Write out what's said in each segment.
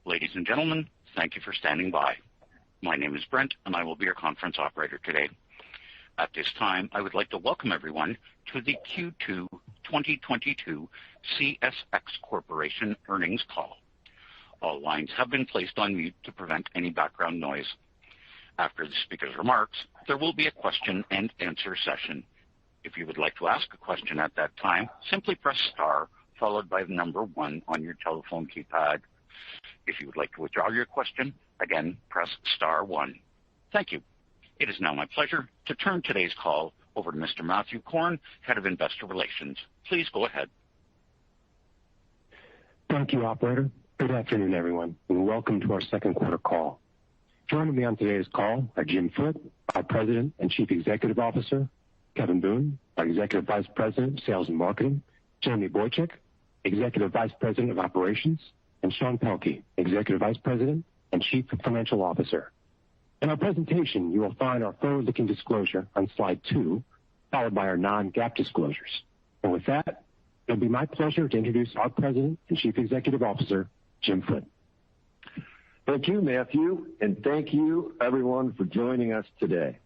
Ladies and gentlemen, thank you for standing by. My name is Brent, and I will be your conference operator today. At this time, I would like to welcome everyone to the Q2 2022 CSX Corporation earnings call. All lines have been placed on mute to prevent any background noise. After the speaker's remarks, there will be a question-and-answer session. If you would like to ask a question at that time, simply press star followed by the number 1 on your telephone keypad. If you would like to withdraw your question, again, press star 1. Thank you. It is now my pleasure to turn today's call over to Mr. Matthew Korn, Head of Investor Relations. Please go ahead. Thank you, operator. Good afternoon, everyone, and welcome to our second quarter call. Joining me on today's call are Jim Foote, our President and Chief Executive Officer, Kevin Boone, our Executive Vice President of Sales and Marketing, Jeremy Boychuk, Executive Vice President of Operations, and Sean Pelkey, Executive Vice President and Chief Financial Officer. In our presentation, you will find our forward-looking disclosure on slide 2, followed by our non-GAAP disclosures. And with that, it'll be my pleasure to introduce our President and Chief Executive Officer, Jim Foote. Thank you, Matthew, and thank you, everyone, for joining us today.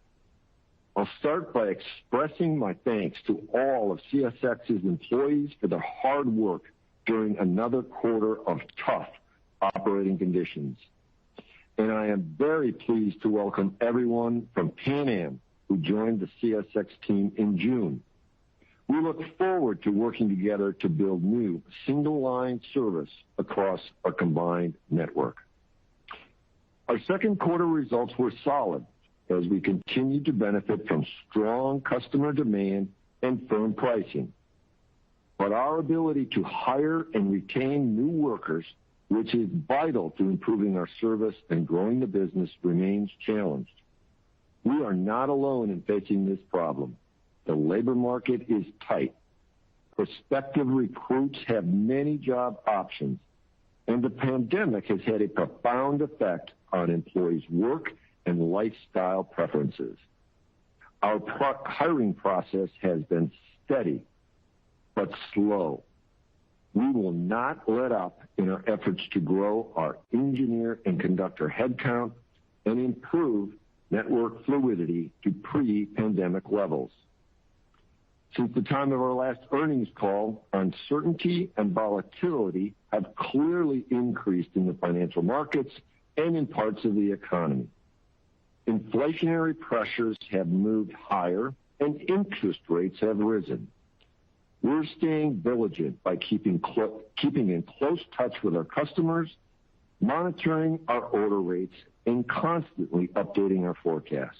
I'll start by expressing my thanks to all of CSX's employees for their hard work during another quarter of tough operating conditions. And I am very pleased to welcome everyone from Pan Am who joined the CSX team in June. We look forward to working together to build new single-line service across our combined network. Our second quarter results were solid as we continued to benefit from strong customer demand and firm pricing. But our ability to hire and retain new workers, which is vital to improving our service and growing the business, remains challenged. We are not alone in facing this problem. The labor market is tight. Prospective recruits have many job options, and the pandemic has had a profound effect on employees' work and lifestyle preferences. Our hiring process has been steady but slow. We will not let up in our efforts to grow our engineer and conductor headcount and improve network fluidity to pre-pandemic levels. Since the time of our last earnings call, uncertainty and volatility have clearly increased in the financial markets and in parts of the economy. Inflationary pressures have moved higher and interest rates have risen. We're staying diligent by keeping in close touch with our customers, monitoring our order rates, and constantly updating our forecasts.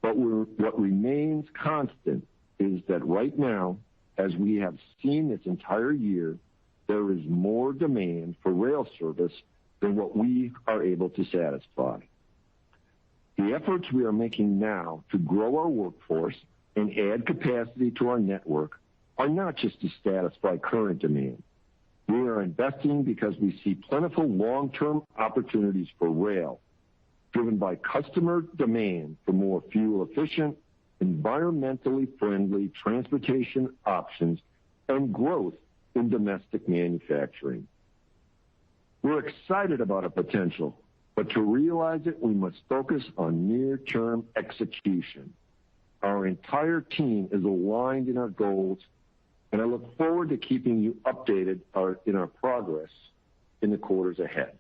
But what remains constant is that right now, as we have seen this entire year, there is more demand for rail service than what we are able to satisfy. The efforts we are making now to grow our workforce and add capacity to our network are not just to satisfy current demand. We are investing because we see plentiful long-term opportunities for rail, driven by customer demand for more fuel-efficient, environmentally friendly transportation options and growth in domestic manufacturing. We're excited about our potential, but to realize it, we must focus on near-term execution. Our entire team is aligned in our goals, and I look forward to keeping you updated in our progress in the quarters ahead.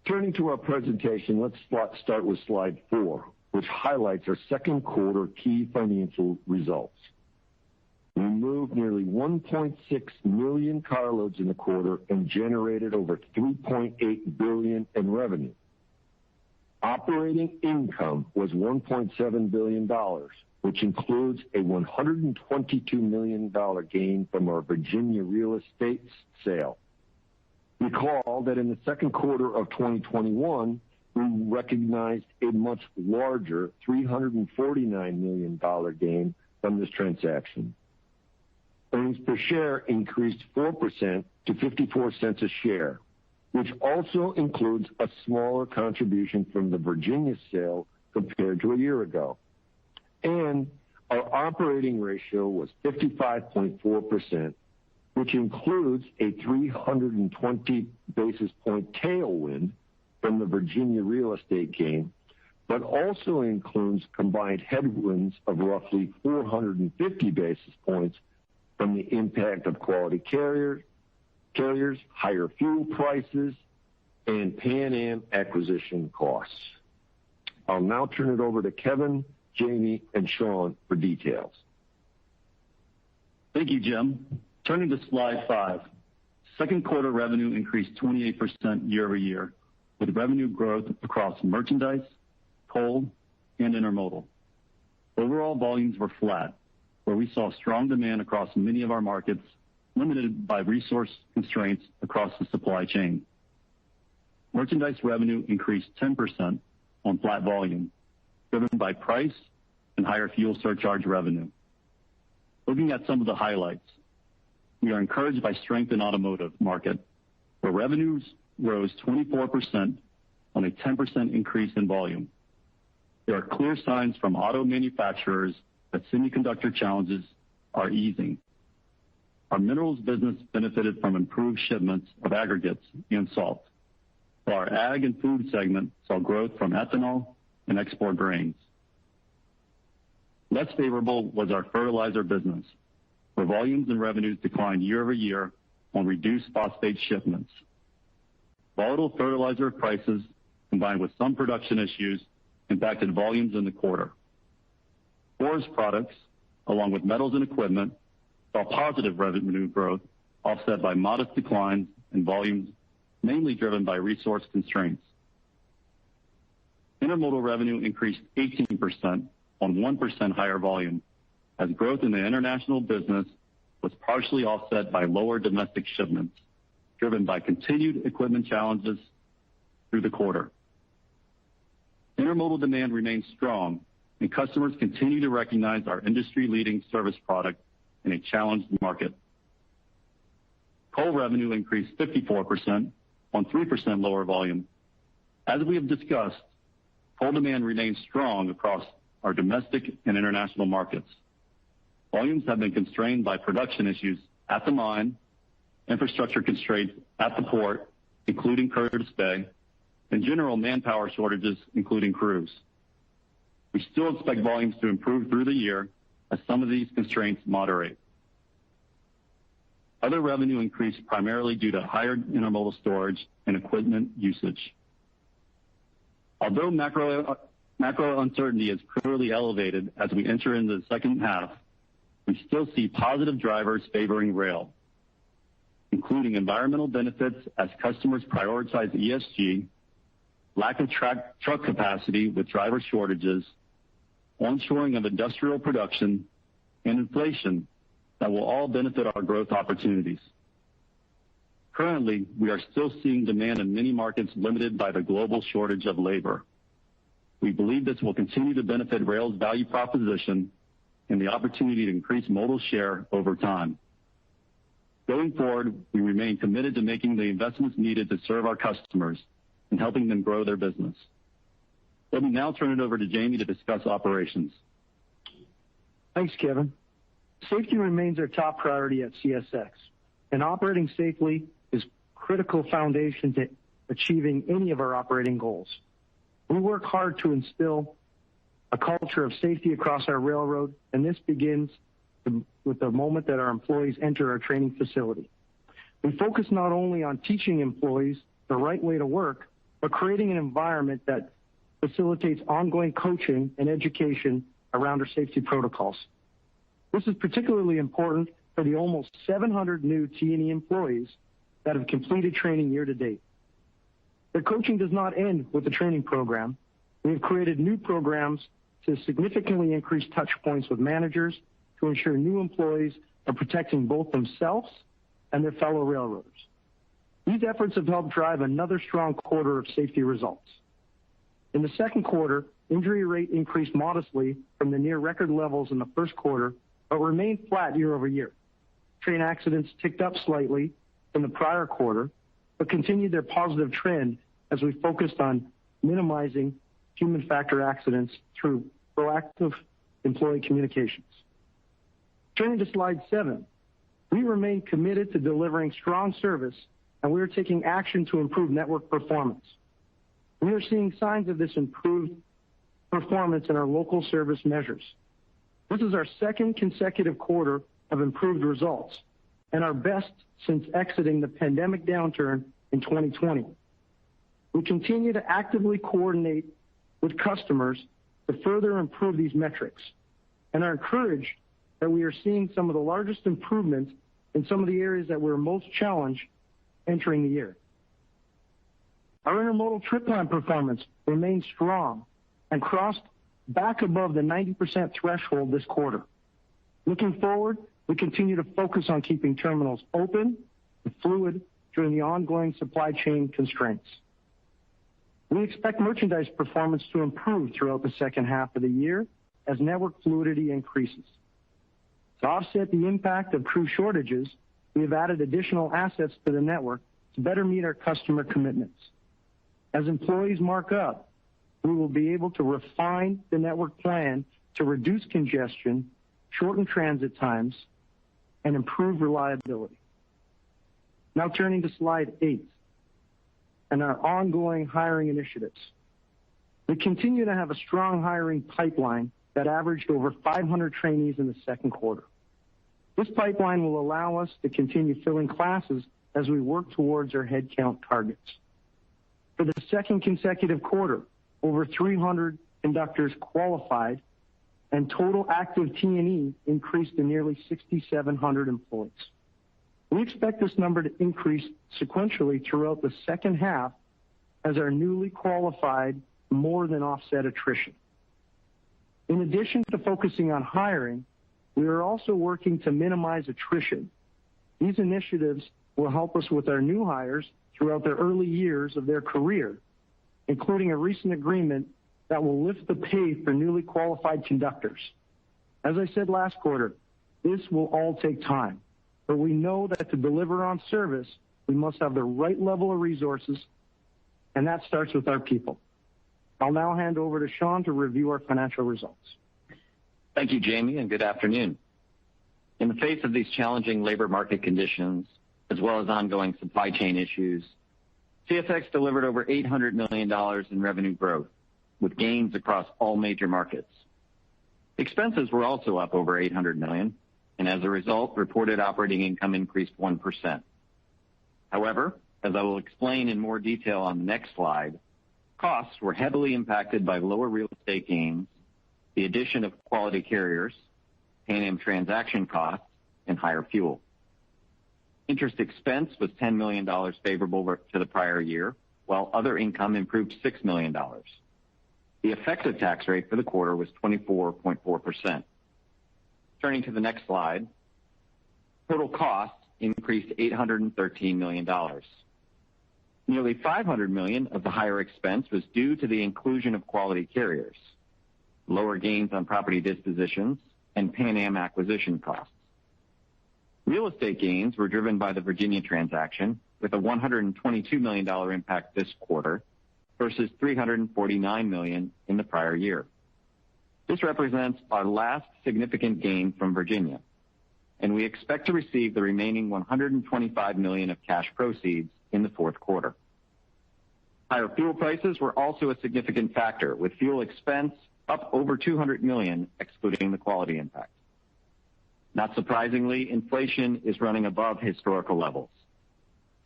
Turning to our presentation, let's start with slide 4, which highlights our second quarter key financial results. We moved nearly 1.6 million carloads in the quarter and generated over $3.8 billion in revenue. Operating income was $1.7 billion, which includes a $122 million gain from our Virginia real estate sale. Recall that in the second quarter of 2021, we recognized a much larger $349 million gain from this transaction. Earnings per share increased 4% to 54 cents a share, which also includes a smaller contribution from the Virginia sale compared to a year ago. And our operating ratio was 55.4%, which includes a 320 basis point tailwind from the Virginia real estate gain, but also includes combined headwinds of roughly 450 basis points from the impact of quality carriers, higher fuel prices, and Pan Am acquisition costs. I'll now turn it over to Kevin, Jamie, and Sean for details. Thank you, Jim. Turning to slide 5. Second quarter revenue increased 28% year over year, with revenue growth across merchandise, coal, and intermodal. Overall volumes were flat, where we saw strong demand across many of our markets, limited by resource constraints across the supply chain. Merchandise revenue increased 10% on flat volume, driven by price and higher fuel surcharge revenue. Looking at some of the highlights, we are encouraged by strength in automotive market, where revenues rose 24% on a 10% increase in volume. There are clear signs from auto manufacturers that semiconductor challenges are easing. Our minerals business benefited from improved shipments of aggregates and salt, while our ag and food segment saw growth from ethanol and export grains. Less favorable was our fertilizer business, where volumes and revenues declined year over year on reduced phosphate shipments. Volatile fertilizer prices, combined with some production issues, impacted volumes in the quarter. Forest products, along with metals and equipment, saw positive revenue growth, offset by modest declines in volumes, mainly driven by resource constraints. Intermodal revenue increased 18% on 1% higher volume, as growth in the international business was partially offset by lower domestic shipments, driven by continued equipment challenges through the quarter. Intermodal demand remains strong, and customers continue to recognize our industry-leading service product in a challenged market. Coal revenue increased 54% on 3% lower volume. As we have discussed, coal demand remains strong across our domestic and international markets. Volumes have been constrained by production issues at the mine, infrastructure constraints at the port, including Curtis Bay, and general manpower shortages, including crews. We still expect volumes to improve through the year as some of these constraints moderate. Other revenue increased primarily due to higher intermodal storage and equipment usage. Although macro uncertainty is clearly elevated as we enter into the second half, we still see positive drivers favoring rail, including environmental benefits as customers prioritize ESG, lack of truck capacity with driver shortages, onshoring of industrial production, and inflation that will all benefit our growth opportunities. Currently, we are still seeing demand in many markets limited by the global shortage of labor. We believe this will continue to benefit rail's value proposition and the opportunity to increase modal share over time. Going forward, we remain committed to making the investments needed to serve our customers and helping them grow their business. Let me now turn it over to Jamie to discuss operations. Thanks, Kevin. Safety remains our top priority at CSX, and operating safely is a critical foundation to achieving any of our operating goals. We work hard to instill a culture of safety across our railroad, and this begins with the moment that our employees enter our training facility. We focus not only on teaching employees the right way to work, but creating an environment that facilitates ongoing coaching and education around our safety protocols. This is particularly important for the almost 700 new T&E employees that have completed training year to date. The coaching does not end with the training program. We have created new programs to significantly increase touch points with managers to ensure new employees are protecting both themselves and their fellow railroaders. These efforts have helped drive another strong quarter of safety results. In the second quarter, injury rate increased modestly from the near record levels in the first quarter, but remained flat year over year. Train accidents ticked up slightly from the prior quarter, but continued their positive trend as we focused on minimizing human factor accidents through proactive employee communications. Turning to slide 7, We remain committed to delivering strong service, and we are taking action to improve network performance. We are seeing signs of this improved performance in our local service measures. This is our second consecutive quarter of improved results and our best since exiting the pandemic downturn in 2020. We continue to actively coordinate with customers to further improve these metrics and are encouraged that we are seeing some of the largest improvements in some of the areas that were most challenged entering the year. Our intermodal trip plan performance remains strong and crossed back above the 90% threshold this quarter. Looking forward, we continue to focus on keeping terminals open and fluid during the ongoing supply chain constraints. We expect merchandise performance to improve throughout the second half of the year as network fluidity increases. To offset the impact of crew shortages, we have added additional assets to the network to better meet our customer commitments. As employees mark up, we will be able to refine the network plan to reduce congestion, shorten transit times, and improve reliability. Now turning to slide 8 and our ongoing hiring initiatives. We continue to have a strong hiring pipeline that averaged over 500 trainees in the second quarter. This pipeline will allow us to continue filling classes as we work towards our headcount targets. For the second consecutive quarter, over 300 conductors qualified, and total active T&E increased to nearly 6,700 employees. We expect this number to increase sequentially throughout the second half as our newly qualified more than offset attrition. In addition to focusing on hiring, we are also working to minimize attrition. These initiatives will help us with our new hires throughout the early years of their career, including a recent agreement that will lift the pay for newly qualified conductors. As I said last quarter, this will all take time, but we know that to deliver on service, we must have the right level of resources, and that starts with our people. I'll now hand over to Sean to review our financial results. Thank you, Jamie, and good afternoon. In the face of these challenging labor market conditions, as well as ongoing supply chain issues, CSX delivered over $800 million in revenue growth, with gains across all major markets. Expenses were also up over $800 million, and as a result, reported operating income increased 1%. However, as I will explain in more detail on the next slide, costs were heavily impacted by lower real estate gains, the addition of quality carriers, Pan Am transaction costs, and higher fuel. Interest expense was $10 million favorable to the prior year, while other income improved $6 million. The effective tax rate for the quarter was 24.4%. Turning to the next slide, total costs increased $813 million. Nearly $500 million of the higher expense was due to the inclusion of quality carriers, lower gains on property dispositions, and Pan Am acquisition costs. Real estate gains were driven by the Virginia transaction, with a $122 million impact this quarter versus $349 million in the prior year. This represents our last significant gain from Virginia, and we expect to receive the remaining $125 million of cash proceeds in the fourth quarter. Higher fuel prices were also a significant factor, with fuel expense up over $200 million, excluding the quality impact. Not surprisingly, inflation is running above historical levels,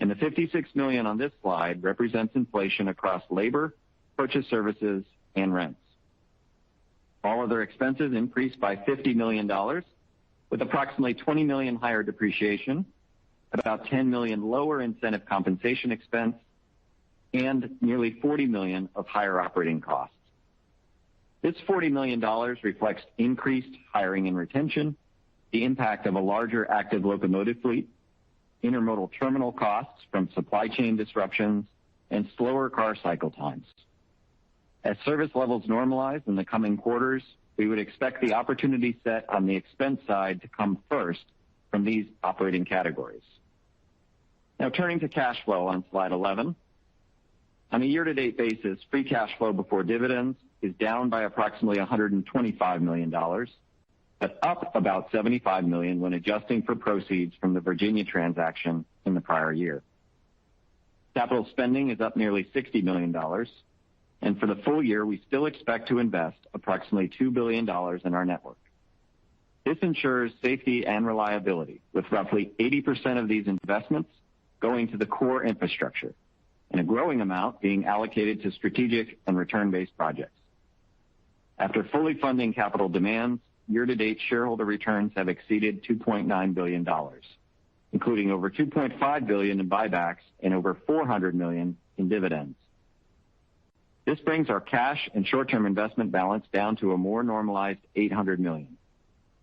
and the $56 million on this slide represents inflation across labor, purchase services, and rents. All other expenses increased by $50 million, with approximately $20 million higher depreciation, about $10 million lower incentive compensation expense, and nearly $40 million of higher operating costs. This $40 million reflects increased hiring and retention, the impact of a larger active locomotive fleet, intermodal terminal costs from supply chain disruptions, and slower car cycle times. As service levels normalize in the coming quarters, we would expect the opportunity set on the expense side to come first from these operating categories. Now turning to cash flow on slide 11. On a year-to-date basis, free cash flow before dividends is down by approximately $125 million but up about $75 million when adjusting for proceeds from the Virginia transaction in the prior year. Capital spending is up nearly $60 million, and for the full year, we still expect to invest approximately $2 billion in our network. This ensures safety and reliability, with roughly 80% of these investments going to the core infrastructure, and a growing amount being allocated to strategic and return-based projects. After fully funding capital demands, year-to-date shareholder returns have exceeded $2.9 billion, including over $2.5 billion in buybacks and over $400 million in dividends. This brings our cash and short-term investment balance down to a more normalized $800 million.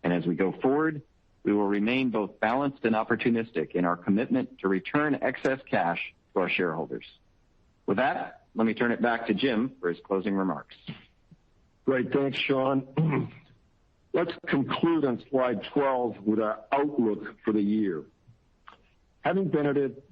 And as we go forward, we will remain both balanced and opportunistic in our commitment to return excess cash to our shareholders. With that, let me turn it back to Jim for his closing remarks. Great. Thanks, Sean. Let's conclude on slide 12 with our outlook for the year. Having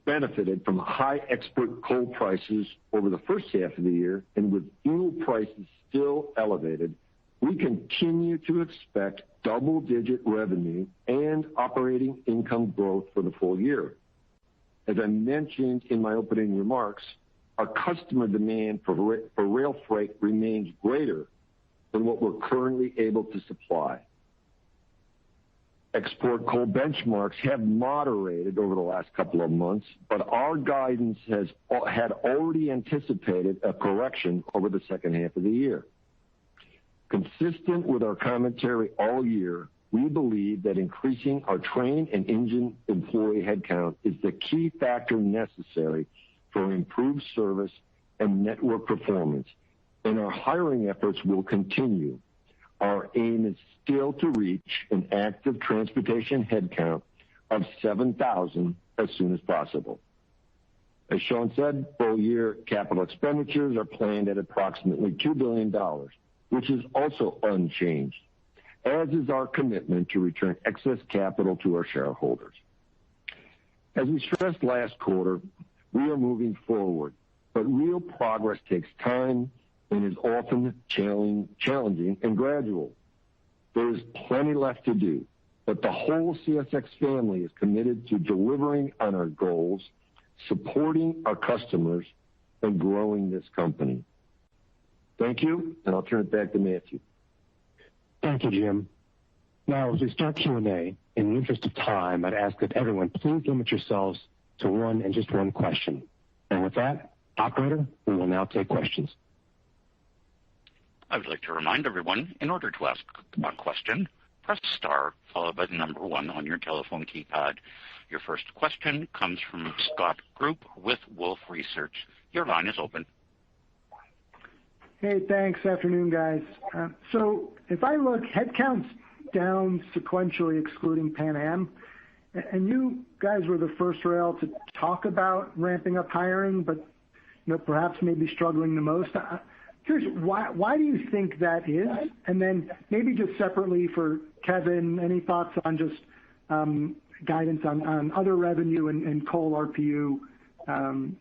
benefited from high export coal prices over the first half of the year and with fuel prices still elevated, we continue to expect double-digit revenue and operating income growth for the full year. As I mentioned in my opening remarks, our customer demand for rail freight remains greater than what we're currently able to supply. Export coal benchmarks have moderated over the last couple of months, but our guidance had already anticipated a correction over the second half of the year. Consistent with our commentary all year, we believe that increasing our train and engine employee headcount is the key factor necessary for improved service and network performance, and our hiring efforts will continue. Our aim is still to reach an active transportation headcount of 7,000 as soon as possible. As Sean said, full-year capital expenditures are planned at approximately $2 billion, which is also unchanged, as is our commitment to return excess capital to our shareholders. As we stressed last quarter, we are moving forward, but real progress takes time and is often challenging and gradual. There is plenty left to do, but the whole CSX family is committed to delivering on our goals, supporting our customers, and growing this company. Thank you, and I'll turn it back to Matthew. Thank you, Jim. Now, as we start Q&A, in the interest of time, I'd ask that everyone please limit yourselves to one and just one question. And with that, operator, we will now take questions. I would like to remind everyone, in order to ask a question, press star followed by the number 1 on your telephone keypad. Your first question comes from Scott Group with Wolfe Research. Your line is open. Hey, thanks. Afternoon, guys. So if I look, headcount's down sequentially, excluding Pan Am, and you guys were the first rail to talk about ramping up hiring, but perhaps maybe struggling the most. Curious, why do you think that is? And then maybe just separately for Kevin, any thoughts on just guidance on other revenue and coal RPU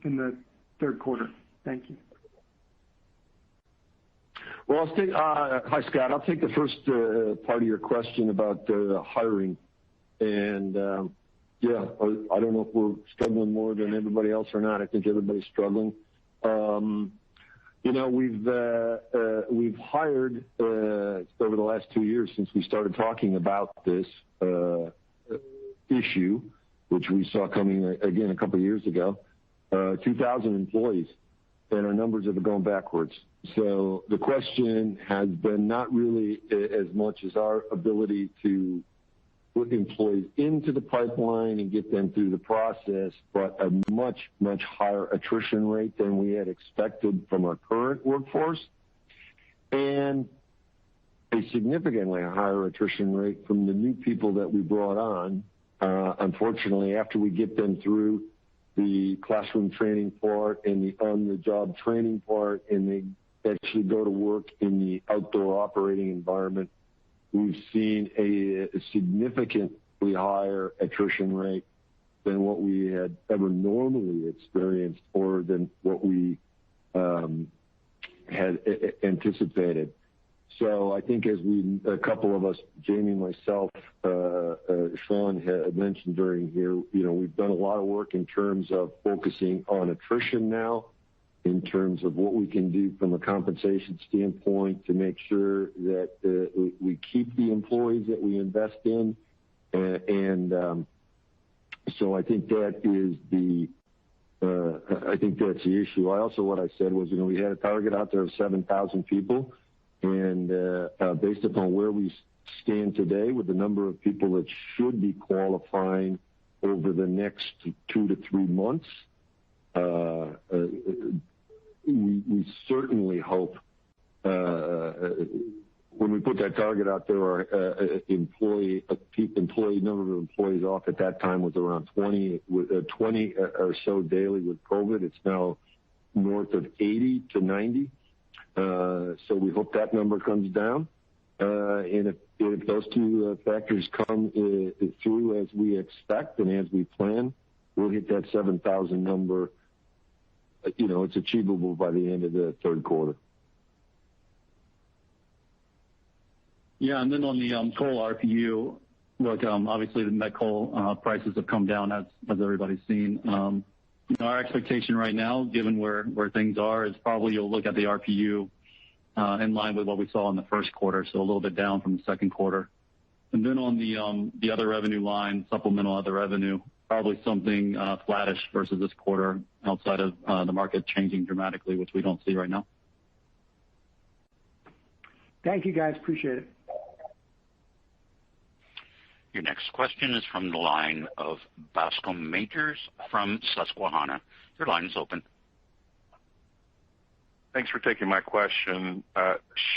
in the third quarter? Thank you. Well, hi, Scott. I'll take the first part of your question about hiring. And, yeah, I don't know if we're struggling more than everybody else or not. I think everybody's struggling. We've hired over the last 2 years since we started talking about this issue, which we saw coming again a couple of years ago, 2,000 employees, and our numbers have been going backwards. So the question has been not really as much as our ability to put employees into the pipeline and get them through the process, but a much, much higher attrition rate than we had expected from our current workforce, and a significantly higher attrition rate from the new people that we brought on. Unfortunately, after we get them through the classroom training part and the on-the-job training part, and they actually go to work in the outdoor operating environment, we've seen a significantly higher attrition rate than what we had ever normally experienced or than what we had anticipated. So I think as a couple of us, Jamie, myself, Sean had mentioned during here, we've done a lot of work in terms of focusing on attrition now, in terms of what we can do from a compensation standpoint to make sure that we keep the employees that we invest in. So I think that's the issue. What I said was, we had a target out there of 7,000 people. And based upon where we stand today with the number of people that should be qualifying over the next 2 to 3 months, we certainly hope when we put that target out there, our employee number of employees off at that time was around 20 or so daily with COVID. It's now north of 80 to 90. So we hope that number comes down. And if those two factors come through as we expect and as we plan, we'll hit that 7,000 number. It's achievable by the end of the third quarter. Yeah, and then on the coal RPU, look, obviously the met coal prices have come down as everybody's seen. Our expectation right now, given where things are, is probably you'll look at the RPU in line with what we saw in the first quarter, so a little bit down from the second quarter. And then on the other revenue line, supplemental other revenue, probably something flattish versus this quarter outside of the market changing dramatically, which we don't see right now. Thank you, guys. Appreciate it. Your next question is from the line of Bascome Majors from Susquehanna. Your line is open. Thanks for taking my question.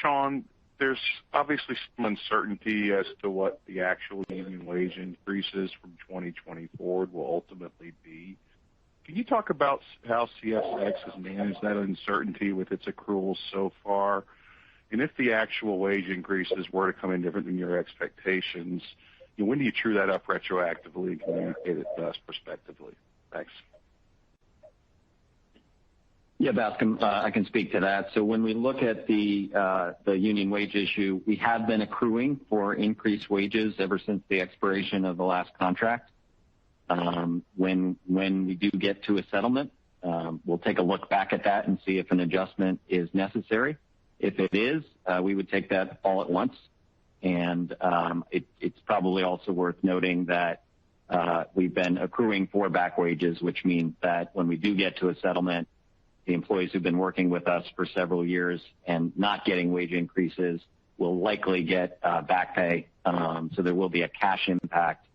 Sean, there's obviously some uncertainty as to what the actual union wage increases from 2020 forward will ultimately be. Can you talk about how CSX has managed that uncertainty with its accruals so far? And if the actual wage increases were to come in different than your expectations, when do you true that up retroactively and communicate it to us prospectively? Thanks. Yeah, Bascome, I can speak to that. So when we look at the union wage issue, we have been accruing for increased wages ever since the expiration of the last contract. When we do get to a settlement, we'll take a look back at that and see if an adjustment is necessary. If it is, we would take that all at once. And it's probably also worth noting that we've been accruing for back wages, which means that when we do get to a settlement, the employees who've been working with us for several years and not getting wage increases will likely get back pay. So there will be a cash impact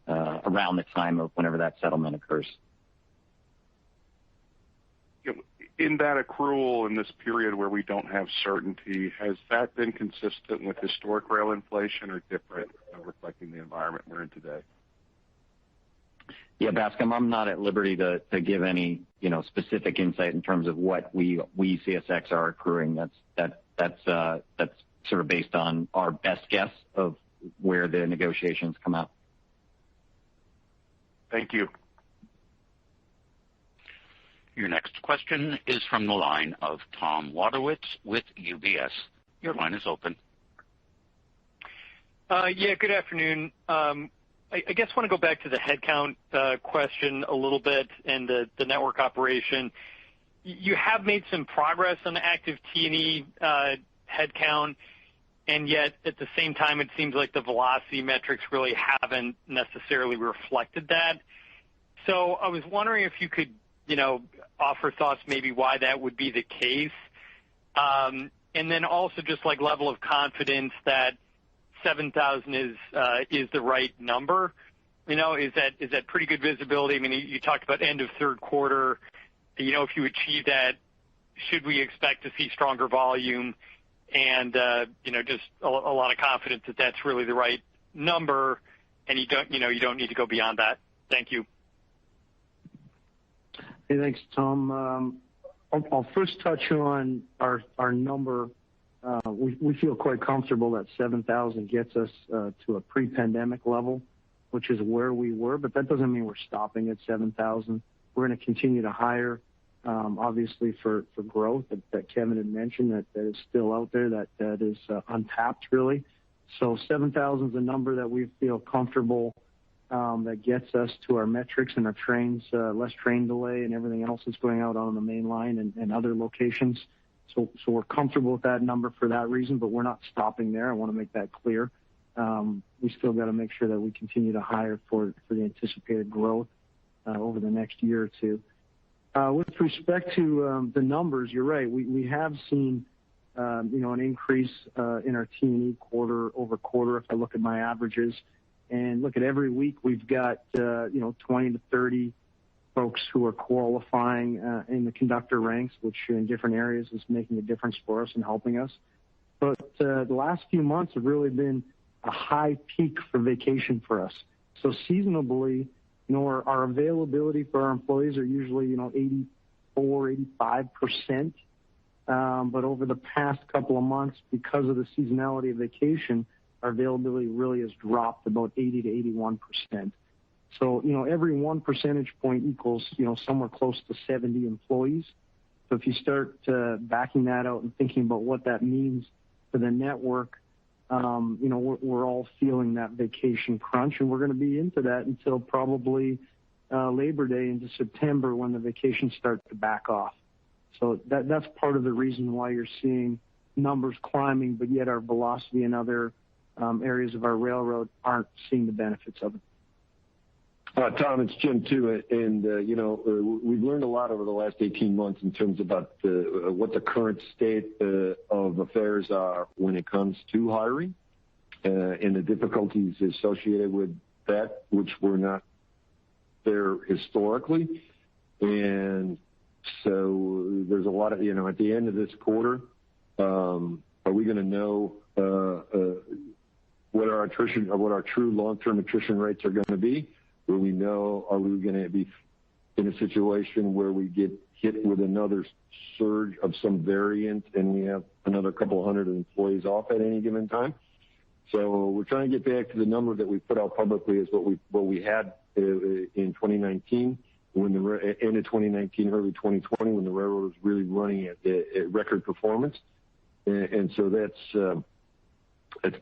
around the time of whenever that settlement occurs. In that accrual in this period where we don't have certainty, has that been consistent with historic rail inflation or different, reflecting the environment we're in today? Yeah, Bascome, I'm not at liberty to give any specific insight in terms of what we CSX are accruing. That's sort of based on our best guess of where the negotiations come out. Thank you. Your next question is from the line of Tom Wadewitz with UBS. Your line is open. Yeah, good afternoon. I guess I want to go back to the headcount question a little bit and the network operation. You have made some progress on the active T&E headcount, and yet at the same time it seems like the velocity metrics really haven't necessarily reflected that. So I was wondering if you could offer thoughts maybe why that would be the case. And then also just like level of confidence that 7,000 is the right number. Is that pretty good visibility? I mean, you talked about end of third quarter. If you achieve that, should we expect to see stronger volume and just a lot of confidence that that's really the right number, and you don't need to go beyond that? Thank you. Hey, thanks, Tom. I'll first touch on our number. We feel quite comfortable that 7,000 gets us to a pre-pandemic level, which is where we were, but that doesn't mean we're stopping at 7,000. We're going to continue to hire obviously for growth that Kevin had mentioned that is still out there that is untapped really. So 7,000 is a number that we feel comfortable that gets us to our metrics and our trains, less train delay and everything else that's going out on the main line and other locations. So we're comfortable with that number for that reason, but we're not stopping there. I want to make that clear. We still got to make sure that we continue to hire for the anticipated growth over the next year or two. With respect to the numbers, you're right. We have seen an increase in our T&E quarter over quarter. If I look at my averages and look at every week, we've got 20 to 30 folks who are qualifying in the conductor ranks, which in different areas is making a difference for us and helping us. But the last few months have really been a high peak for vacation for us. So seasonably, our availability for our employees are usually 84, 85%. But over the past couple of months, because of the seasonality of vacation, our availability really has dropped about 80 to 81%. So, every 1 percentage point equals, somewhere close to 70 employees. So if you start backing that out and thinking about what that means for the network, we're all feeling that vacation crunch, and we're going to be into that until probably Labor Day into September when the vacations start to back off. So that's part of the reason why you're seeing numbers climbing, but yet our velocity in other areas of our railroad aren't seeing the benefits of it. Tom, it's Jim too, and we've learned a lot over the last 18 months in terms about what the current state of affairs are when it comes to hiring and the difficulties associated with that, which were not there historically. And so there's a lot of, at the end of this quarter, are we going to know what our true long-term attrition rates are going to be? Will we know, are we going to be in a situation where we get hit with another surge of some variant and we have another couple of hundred employees off at any given time? So we're trying to get back to the number that we put out publicly is what we had in 2019, when the end of 2019, early 2020, when the railroad was really running at record performance. And so that's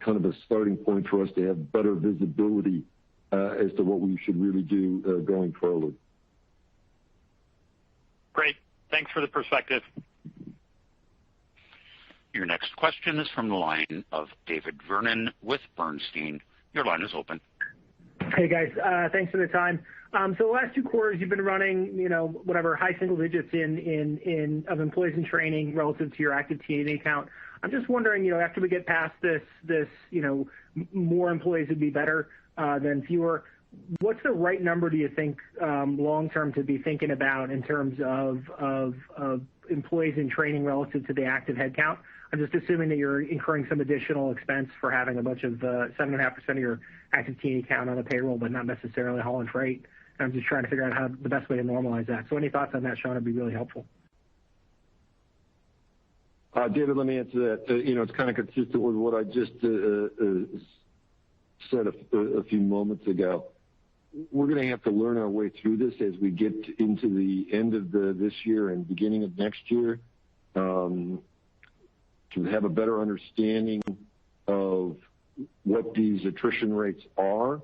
kind of a starting point for us to have better visibility as to what we should really do going forward. Great. Thanks for the perspective. Your next question is from the line of David Vernon with Bernstein. Your line is open. Hey, guys. Thanks for the time. So the last 2 quarters, you've been running, high single digits of employees in training relative to your active T&E count. I'm just wondering, after we get past this, more employees would be better than fewer. What's the right number, do you think, long-term to be thinking about in terms of employees in training relative to the active headcount? I'm just assuming that you're incurring some additional expense for having a bunch of 7.5% of your active T&E count on the payroll, but not necessarily hauling freight. And I'm just trying to figure out how the best way to normalize that. So any thoughts on that, Sean, would be really helpful. David, let me answer that. It's kind of consistent with what I just said a few moments ago. We're going to have to learn our way through this as we get into the end of this year and beginning of next year to have a better understanding of what these attrition rates are.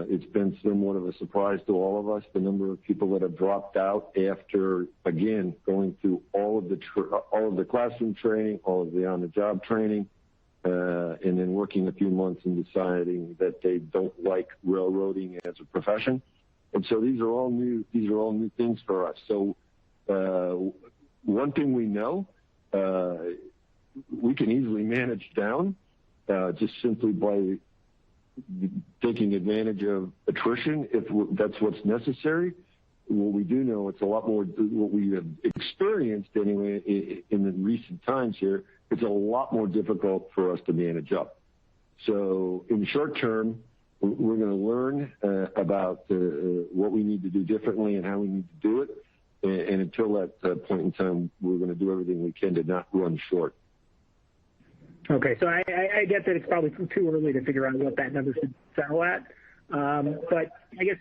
It's been somewhat of a surprise to all of us, the number of people that have dropped out after, again, going through all of the classroom training, all of the on-the-job training, and then working a few months and deciding that they don't like railroading as a profession. And so these are all new things for us. So one thing we know, we can easily manage down just simply by taking advantage of attrition if that's what's necessary. What we do know, it's a lot more what we have experienced anyway in the recent times here. It's a lot more difficult for us to manage up. So in the short term, we're going to learn about what we need to do differently and how we need to do it. And until that point in time, we're going to do everything we can to not run short. Okay, so I get that it's probably too early to figure out what that number should settle at. But I guess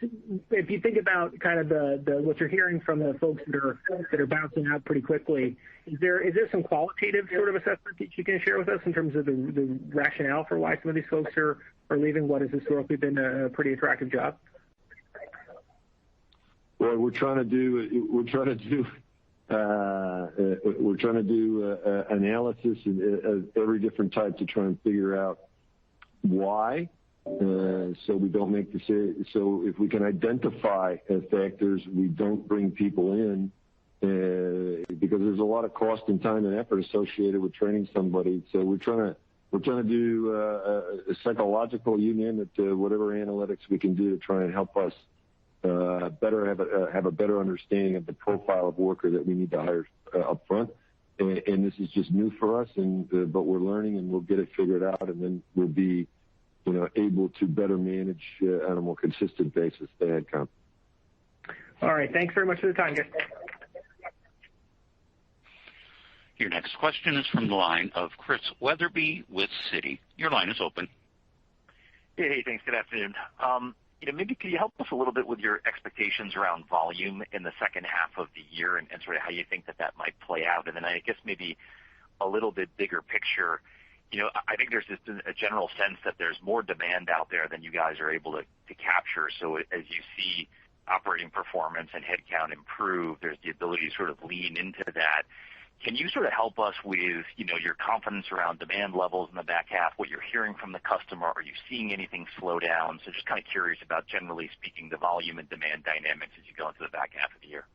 if you think about kind of the what you're hearing from the folks that are bouncing out pretty quickly, is there some qualitative sort of assessment that you can share with us in terms of the rationale for why some of these folks are leaving what has historically been a pretty attractive job? Well, we're trying to do analysis of every different type to try and figure out why. So we don't make so if we can identify factors, we don't bring people in because there's a lot of cost and time and effort associated with training somebody. So we're trying to do a psychological, you name it, whatever analytics we can do to try and help us better have a better understanding of the profile of worker that we need to hire up front. And this is just new for us, but we're learning and we'll get it figured out, and then we'll be able to better manage on a more consistent basis the headcount. All right. Thanks very much for the time, guys. Your next question is from the line of Chris Wetherbee with Citi. Your line is open. Hey, thanks. Good afternoon. Maybe could you help us a little bit with your expectations around volume in the second half of the year and sort of how you think that might play out? And then I guess maybe a little bit bigger picture. I think there's just a general sense that there's more demand out there than you guys are able to capture. So as you see operating performance and headcount improve, there's the ability to sort of lean into that. Can you sort of help us with, your confidence around demand levels in the back half, what you're hearing from the customer? Are you seeing anything slow down? So just kind of curious about, generally speaking, the volume and demand dynamics as you go into the back half of the year.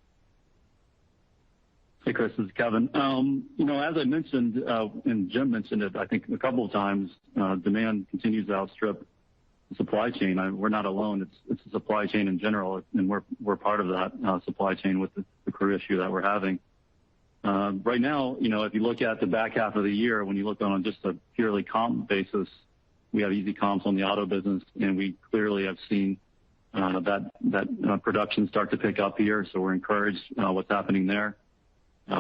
Hey, Chris, this is Kevin. As I mentioned, and Jim mentioned it, I think a couple of times, demand continues to outstrip the supply chain. We're not alone. It's the supply chain in general, and we're part of that supply chain with the crew issue that we're having. Right now, if you look at the back half of the year, when you look on just a purely comp basis, we have easy comps on the auto business, and we clearly have seen that production start to pick up here. So we're encouraged what's happening there.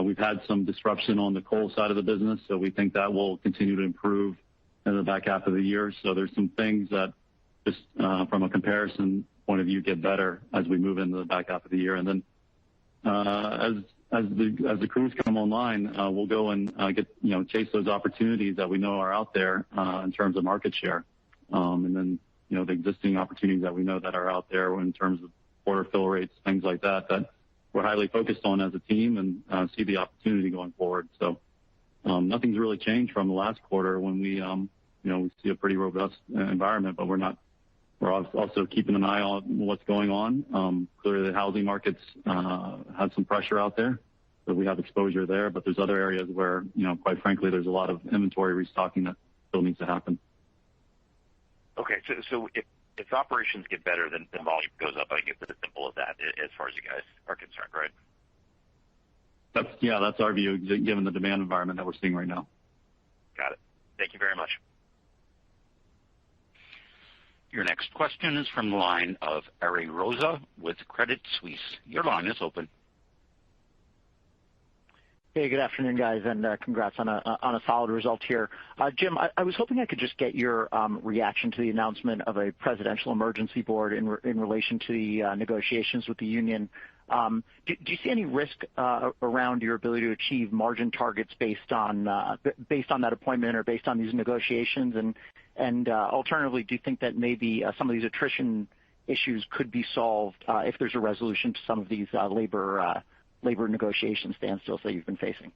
We've had some disruption on the coal side of the business, so we think that will continue to improve in the back half of the year. So there's some things that just from a comparison point of view get better as we move into the back half of the year. And then as the crews come online, we'll go and chase those opportunities that we know are out there in terms of market share. And then the existing opportunities that we know that are out there in terms of order fill rates, things like that we're highly focused on as a team and see the opportunity going forward. So nothing's really changed from the last quarter when we see a pretty robust environment, but we're also keeping an eye on what's going on. Clearly the housing markets have some pressure out there, so we have exposure there, but there's other areas where, quite frankly, there's a lot of inventory restocking that still needs to happen. Okay, so if operations get better, then volume goes up. I guess it's as simple as that as far as you guys are concerned, right? That's our view, given the demand environment that we're seeing right now. Got it. Thank you very much. Your next question is from the line of Ari Rosa with Credit Suisse. Your line is open. Hey, good afternoon, guys, and congrats on a solid result here. Jim, I was hoping I could just get your reaction to the announcement of a presidential emergency board in relation to the negotiations with the union. Do you see any risk around your ability to achieve margin targets based on that appointment or based on these negotiations? And alternatively, do you think that maybe some of these attrition issues could be solved if there's a resolution to some of these labor negotiation standstills that you've been facing?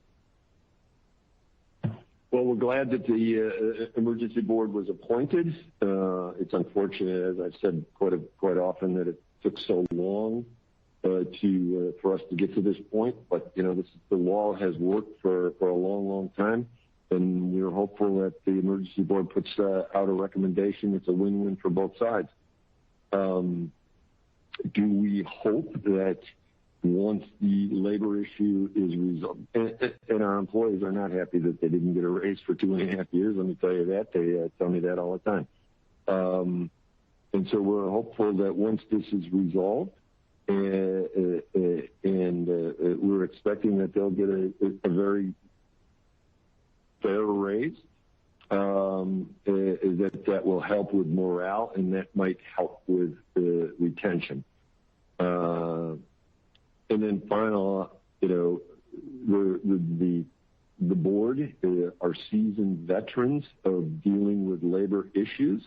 Well, we're glad that the emergency board was appointed. It's unfortunate, as I've said quite often, that it took so long for us to get to this point. But the law has worked for a long time, and we're hopeful that the emergency board puts out a recommendation that's a win-win for both sides. Do we hope that once the labor issue is resolved, and our employees are not happy that they didn't get a raise for 2.5 years, let me tell you that. They tell me that all the time. And so we're hopeful that once this is resolved, and we're expecting that they'll get a very fair raise, that will help with morale, and that might help with retention. And then final, the board are seasoned veterans of dealing with labor issues,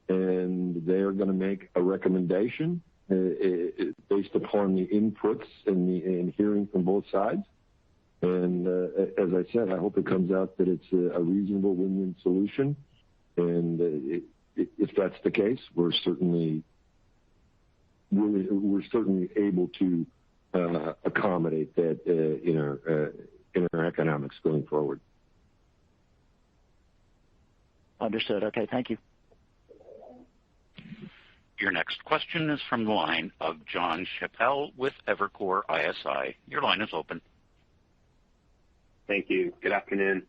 and they are going to make a recommendation based upon the inputs and hearing from both sides. And as I said, I hope it comes out that it's a reasonable win-win solution. And if that's the case, we're certainly able to accommodate that in our economics going forward. Understood. Okay, thank you. Your next question is from the line of John Chappell with Evercore ISI. Your line is open. Thank you. Good afternoon.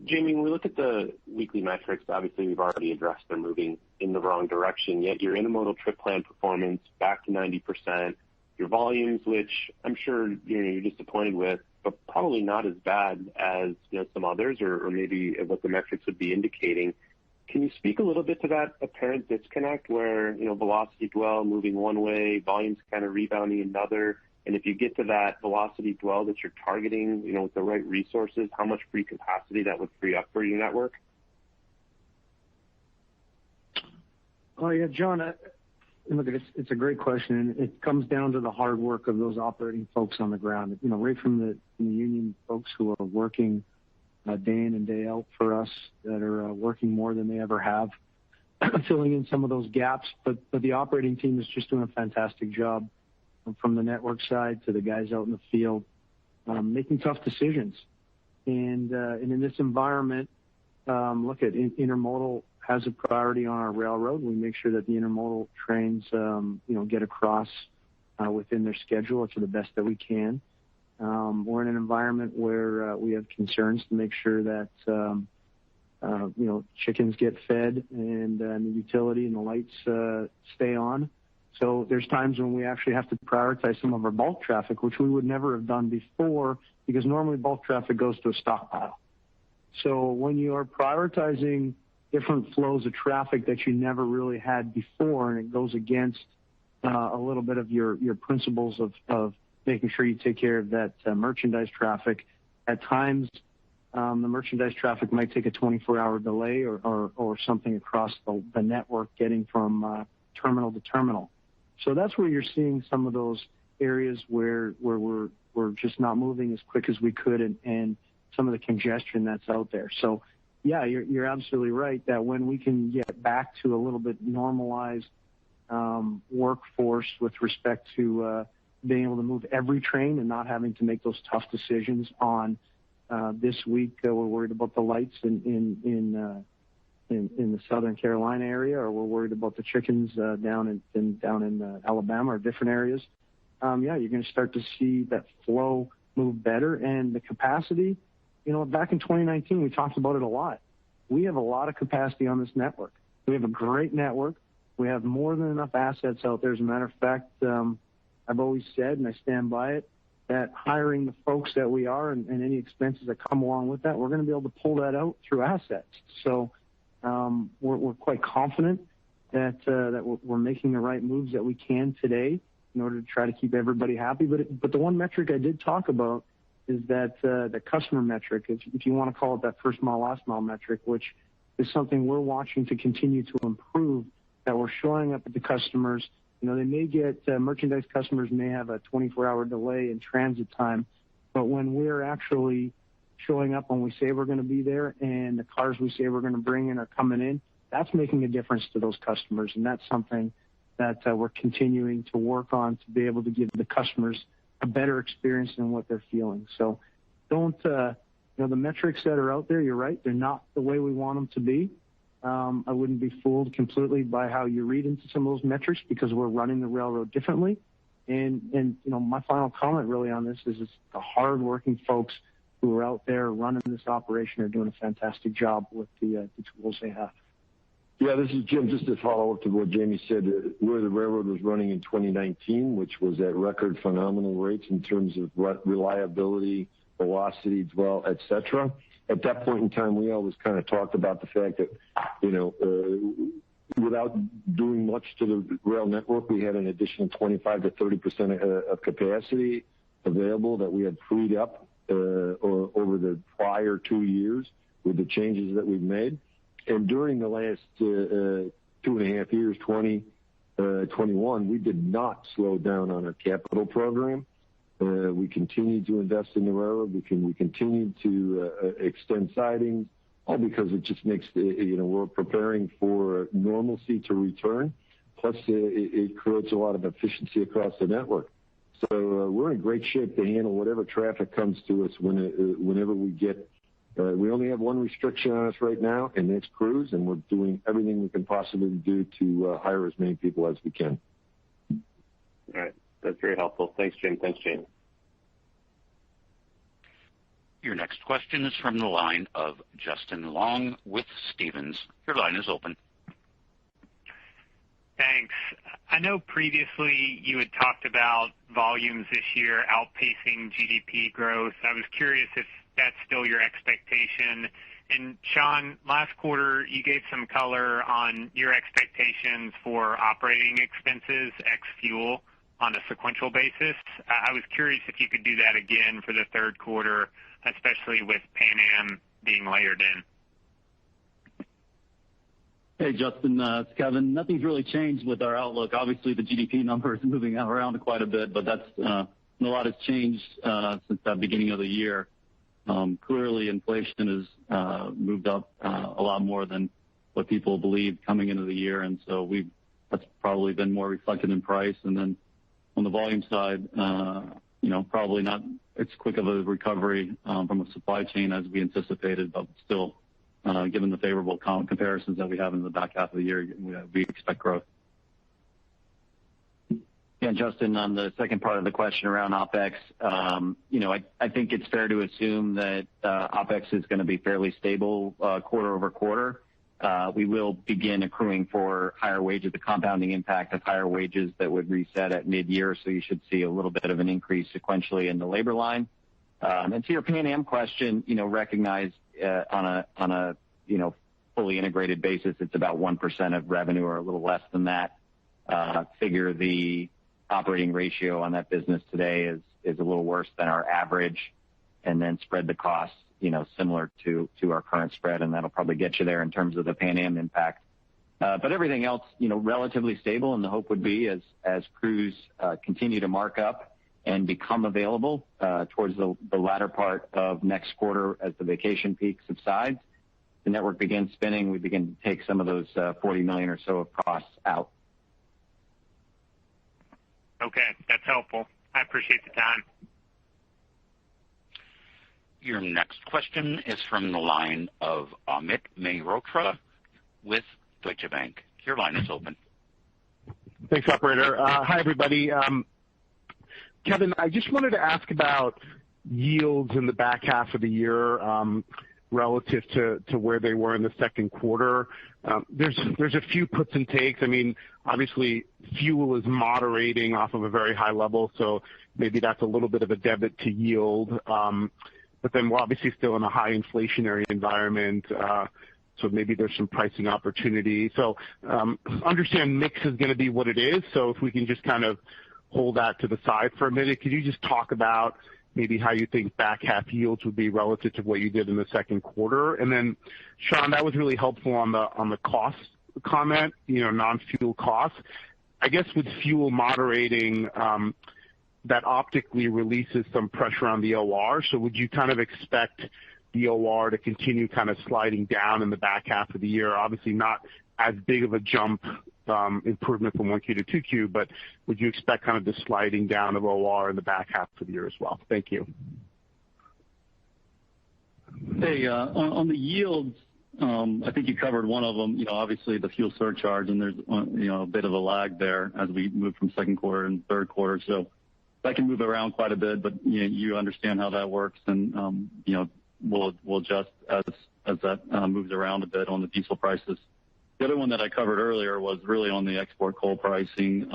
Jamie, when we look at the weekly metrics, obviously we've already addressed they're moving in the wrong direction, yet your intermodal trip plan performance back to 90%, your volumes, which I'm sure you're disappointed with, but probably not as bad as some others or maybe what the metrics would be indicating. Can you speak a little bit to that apparent disconnect where velocity dwell moving one way, volumes kind of rebounding another? And if you get to that velocity dwell that you're targeting, with the right resources, how much free capacity that would free up for your network? Oh yeah, John. Look, it's a great question, and it comes down to the hard work of those operating folks on the ground. Right from the union folks who are working day in and day out for us, that are working more than they ever have, filling in some of those gaps. But the operating team is just doing a fantastic job, from the network side to the guys out in the field, making tough decisions. And in this environment, look at intermodal has a priority on our railroad. We make sure that the intermodal trains, get across within their schedule to the best that we can. We're in an environment where we have concerns to make sure that chickens get fed and the utility and the lights stay on. So there's times when we actually have to prioritize some of our bulk traffic, which we would never have done before, because normally bulk traffic goes to a stockpile. So when you are prioritizing different flows of traffic that you never really had before, and it goes against a little bit of your principles of making sure you take care of that merchandise traffic, at times the merchandise traffic might take a 24-hour delay or something across the network getting from terminal to terminal. So that's where you're seeing some of those areas where we're just not moving as quick as we could, and some of the congestion that's out there. So yeah, you're absolutely right that when we can get back to a little bit normalized workforce with respect to being able to move every train and not having to make those tough decisions on this week, we're worried about the lights in the Southern Carolina area, or we're worried about the chickens down in Alabama or different areas. You're going to start to see that flow move better, and the capacity. Back in 2019, we talked about it a lot. We have a lot of capacity on this network. We have a great network. We have more than enough assets out there. As a matter of fact, I've always said, and I stand by it, that hiring the folks that we are and any expenses that come along with that, we're going to be able to pull that out through assets. So we're quite confident that we're making the right moves that we can today in order to try to keep everybody happy. But the one metric I did talk about is that the customer metric, if you want to call it that first mile, last mile metric, which is something we're watching to continue to improve, that we're showing up at the customers. They may get, merchandise customers may have a 24-hour delay in transit time, but when we're actually showing up when we say we're going to be there and the cars we say we're going to bring in are coming in, that's making a difference to those customers. And that's something that we're continuing to work on to be able to give the customers a better experience than what they're feeling. So the metrics that are out there, you're right, they're not the way we want them to be. I wouldn't be fooled completely by how you read into some of those metrics, because we're running the railroad differently. And my final comment really on this is it's the hardworking folks who are out there running this operation are doing a fantastic job with the tools they have. Yeah, this is Jim. Just to follow up to what Jamie said, where the railroad was running in 2019, which was at record phenomenal rates in terms of reliability, velocity, dwell, et cetera. At that point in time, we always kind of talked about the fact that, without doing much to the rail network, we had an additional 25 to 30% of capacity available that we had freed up over the prior 2 years with the changes that we've made. And during the last 2.5 years, 2021, we did not slow down on our capital program. We continued to invest in the railroad. We continued to extend sidings, all because it just makes we're preparing for normalcy to return. Plus, it creates a lot of efficiency across the network. So we're in great shape to handle whatever traffic comes to us whenever we get. We only have one restriction on us right now, and that's crews, and we're doing everything we can possibly do to hire as many people as we can. All right. That's very helpful. Thanks, Jim. Thanks, Jamie. Your next question is from the line of Justin Long with Stephens. Your line is open. Thanks. I know previously you had talked about volumes this year outpacing GDP growth. I was curious if that's still your expectation. And Sean, last quarter you gave some color on your expectations for operating expenses ex fuel on a sequential basis. I was curious if you could do that again for the third quarter, especially with Pan Am being layered in. Hey, Justin, it's Kevin. Nothing's really changed with our outlook. Obviously, the GDP number is moving around quite a bit, but that's a lot has changed since the beginning of the year. Clearly, inflation has moved up a lot more than what people believed coming into the year, and so that's probably been more reflected in price. And then on the volume side, probably not as quick of a recovery from a supply chain as we anticipated, but still, given the favorable comparisons that we have in the back half of the year, we expect growth. Yeah, Justin, on the second part of the question around OpEx, I think it's fair to assume that OpEx is going to be fairly stable quarter over quarter. We will begin accruing for higher wages, the compounding impact of higher wages that would reset at mid-year, so you should see a little bit of an increase sequentially in the labor line. And to your Pan Am question, recognize on a fully integrated basis, it's about 1% of revenue or a little less than that. Figure the operating ratio on that business today is a little worse than our average, and then spread the costs, similar to our current spread, and that'll probably get you there in terms of the Pan Am impact. But everything else, relatively stable, and the hope would be as crews continue to mark up and become available towards the latter part of next quarter as the vacation peak subsides, the network begins spinning, we begin to take some of those 40 million or so of costs out. Okay, that's helpful. I appreciate the time. Your next question is from the line of Amit Mehrotra with Deutsche Bank. Your line is open. Thanks, operator. Hi, everybody. Kevin, I just wanted to ask about yields in the back half of the year relative to where they were in the second quarter. There's a few puts and takes. I mean, obviously, fuel is moderating off of a very high level, so maybe that's a little bit of a debit to yield. But then we're obviously still in a high inflationary environment, so maybe there's some pricing opportunity. So understand mix is going to be what it is, so if we can just kind of hold that to the side for a minute, could you just talk about maybe how you think back half yields would be relative to what you did in the second quarter? And then, Sean, that was really helpful on the cost comment, non-fuel costs. I guess with fuel moderating, that optically releases some pressure on the OR. So would you kind of expect the OR to continue kind of sliding down in the back half of the year? Obviously not as big of a jump improvement from 1Q to 2Q, but would you expect kind of the sliding down of OR in the back half of the year as well? Thank you. Hey, on the yields, I think you covered one of them. Obviously the fuel surcharge, and there's a bit of a lag there as we move from second quarter and third quarter. So that can move around quite a bit, but you understand how that works, and we'll adjust as that moves around a bit on the diesel prices. The other one that I covered earlier was really on the export coal pricing.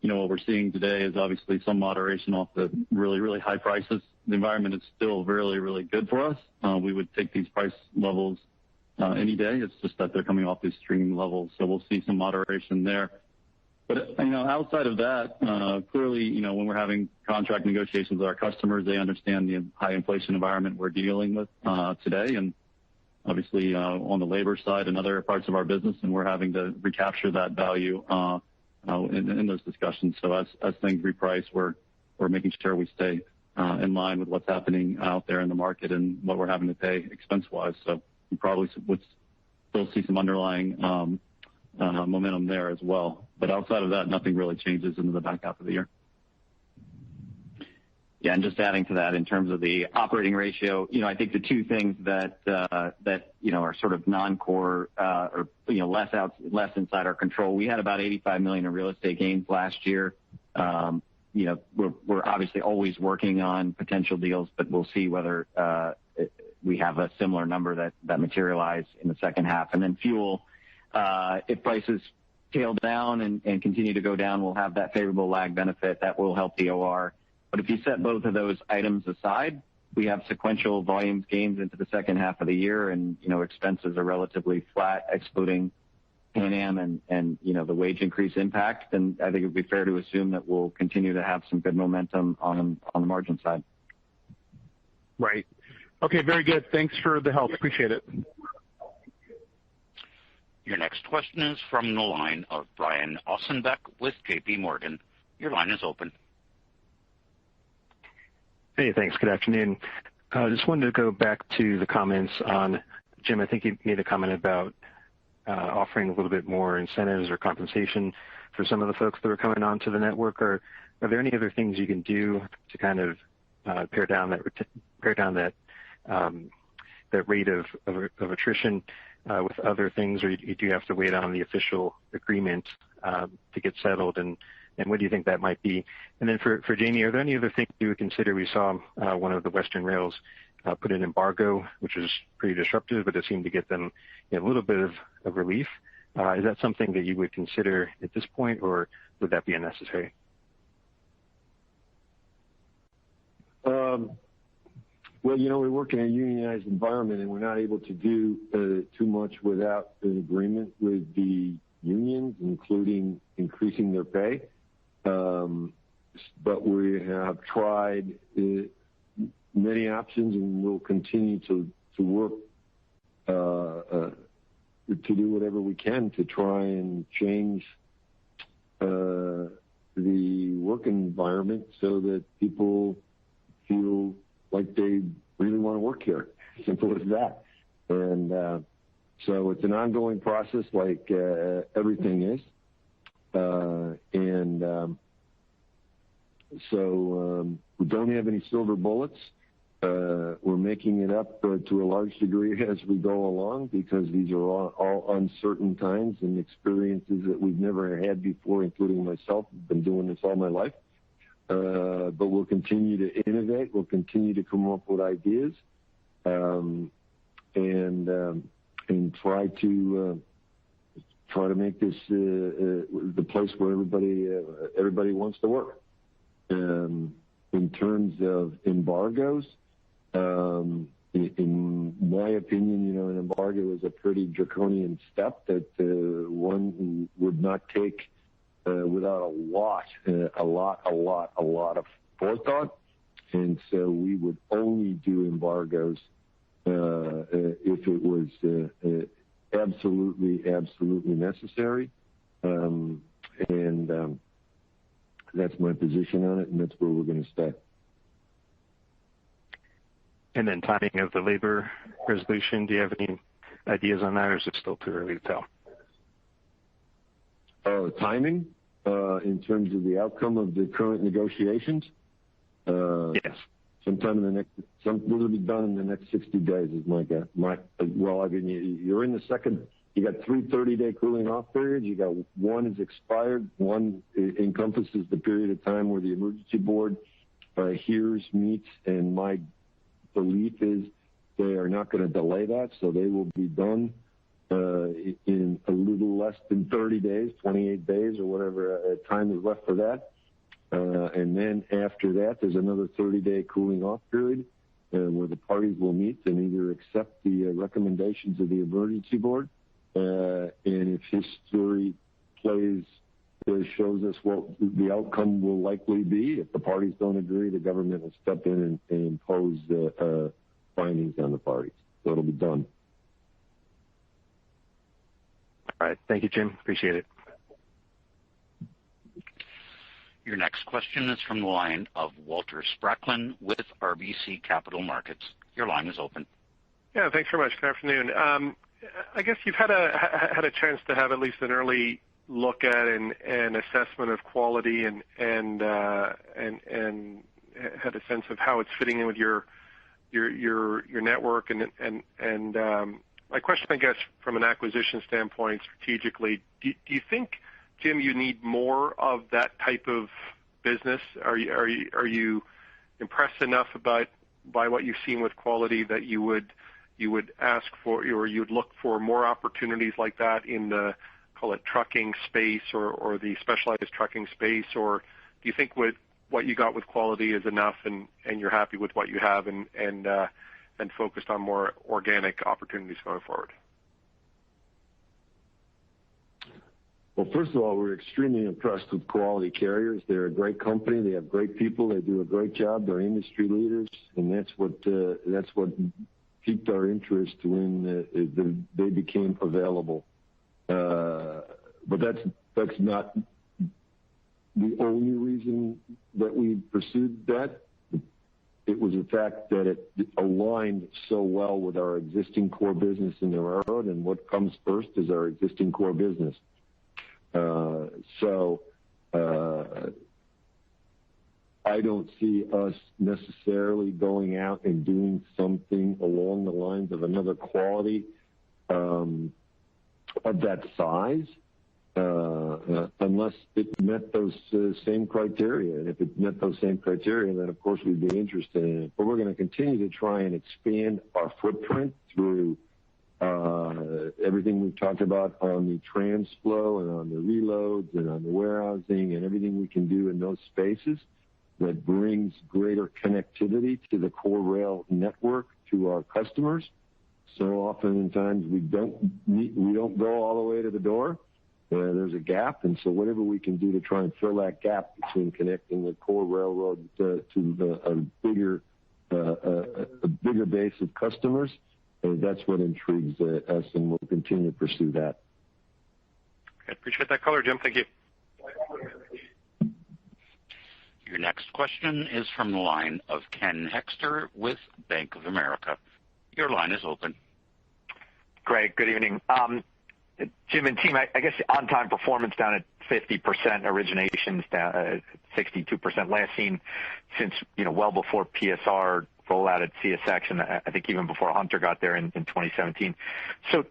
what we're seeing today is obviously some moderation off the really, really high prices. The environment is still really, really good for us. We would take these price levels any day. It's just that they're coming off these extreme levels, so we'll see some moderation there. But outside of that, clearly, when we're having contract negotiations with our customers, they understand the high inflation environment we're dealing with today, and obviously on the labor side and other parts of our business, and we're having to recapture that value in those discussions. So as things reprice, we're making sure we stay in line with what's happening out there in the market and what we're having to pay expense-wise. So we probably would still see some underlying momentum there as well. But outside of that, nothing really changes into the back half of the year. Yeah, and just adding to that, in terms of the operating ratio, I think the two things that are sort of non-core or less inside our control. We had about $85 million in real estate gains last year. We're obviously always working on potential deals, but we'll see whether we have a similar number that materialize in the second half. And then fuel, if prices tail down and continue to go down, we'll have that favorable lag benefit that will help the OR. But if you set both of those items aside, we have sequential volumes gains into the second half of the year, and expenses are relatively flat, excluding Pan Am and the wage increase impact. And I think it would be fair to assume that we'll continue to have some good momentum on the margin side. Right. Okay, very good. Thanks for the help. Appreciate it. Your next question is from the line of Brian Ossenbeck with J.P. Morgan. Your line is open. Hey, thanks. Good afternoon. Just wanted to go back to the comments on, Jim, I think you made a comment about offering a little bit more incentives or compensation for some of the folks that are coming onto the network. Are there any other things you can do to kind of pare down that rate of attrition with other things, or you do have to wait on the official agreement to get settled? And what do you think that might be? And then for Jamie, are there any other things you would consider? We saw one of the Western rails put an embargo, which was pretty disruptive, but it seemed to get them a little bit of relief. Is that something that you would consider at this point, or would that be unnecessary? Well, we work in a unionized environment, and we're not able to do too much without an agreement with the unions, including increasing their pay. But we have tried many options, and we'll continue to work to do whatever we can to try and change the work environment so that people feel like they really want to work here. Simple as that. And so it's an ongoing process, like everything is. So we don't have any silver bullets. We're making it up to a large degree as we go along, because these are all uncertain times and experiences that we've never had before, including myself. I've been doing this all my life. But we'll continue to innovate. We'll continue to come up with ideas and try to make this the place where everybody wants to work. In terms of embargoes, in my opinion, an embargo is a pretty draconian step that one would not take without a lot of forethought. And so we would only do embargoes if it was absolutely necessary. And that's my position on it, and that's where we're going to stay. And then timing of the labor resolution, do you have any ideas on that, or is it still too early to tell? Timing in terms of the outcome of the current negotiations? Yes. Sometime will be done in the next 60 days is my guess. You're in the second. You got 3 30-day cooling off periods. You got one is expired. One encompasses the period of time where the emergency board hears, meets, and my belief is they are not going to delay that, so they will be done in a little less than 30 days, 28 days or whatever time is left for that. And then after that, there's another 30-day cooling off period where the parties will meet and either accept the recommendations of the emergency board. And if history shows us what the outcome will likely be, if the parties don't agree, the government will step in and impose findings on the parties. So it'll be done. All right. Thank you, Jim. Appreciate it. Your next question is from the line of Walter Spracklin with RBC Capital Markets. Your line is open. Yeah, thanks very much. Good afternoon. I guess you've had a chance to have at least an early look at an assessment of quality and had a sense of how it's fitting in with your network and my question, I guess, from an acquisition standpoint, strategically, do you think, Jim, you need more of that type of business? Are you impressed enough by what you've seen with quality that you would ask for, or you'd look for more opportunities like that in the, call it, trucking space or the specialized trucking space, or do you think with what you got with quality is enough and you're happy with what you have and focused on more organic opportunities going forward? Well, first of all, we're extremely impressed with Quality Carriers. They're a great company. They have great people. They do a great job. They're industry leaders, and that's what piqued our interest when they became available. But that's not the only reason that we pursued that. It was the fact that it aligned so well with our existing core business in the railroad, and what comes first is our existing core business. I don't see us necessarily going out and doing something along the lines of another quality of that size unless it met those same criteria. And if it met those same criteria, then of course we'd be interested in it. But we're going to continue to try and expand our footprint through everything we've talked about on the TransFlow and on the reloads and on the warehousing and everything we can do in those spaces that brings greater connectivity to the core rail network to our customers. So oftentimes we don't go all the way to the door. There's a gap, and so whatever we can do to try and fill that gap between connecting the core railroad to a bigger base of customers, that's what intrigues us, and we'll continue to pursue that. I appreciate that color, Jim. Thank you. Your next question is from the line of Ken Hoexter with Bank of America. Your line is open. Great. Good evening. Jim and team, I guess on-time performance down at 50%, originations down at 62%, last seen since, well before PSR rollout at CSX, and I think even before Hunter got there in 2017. So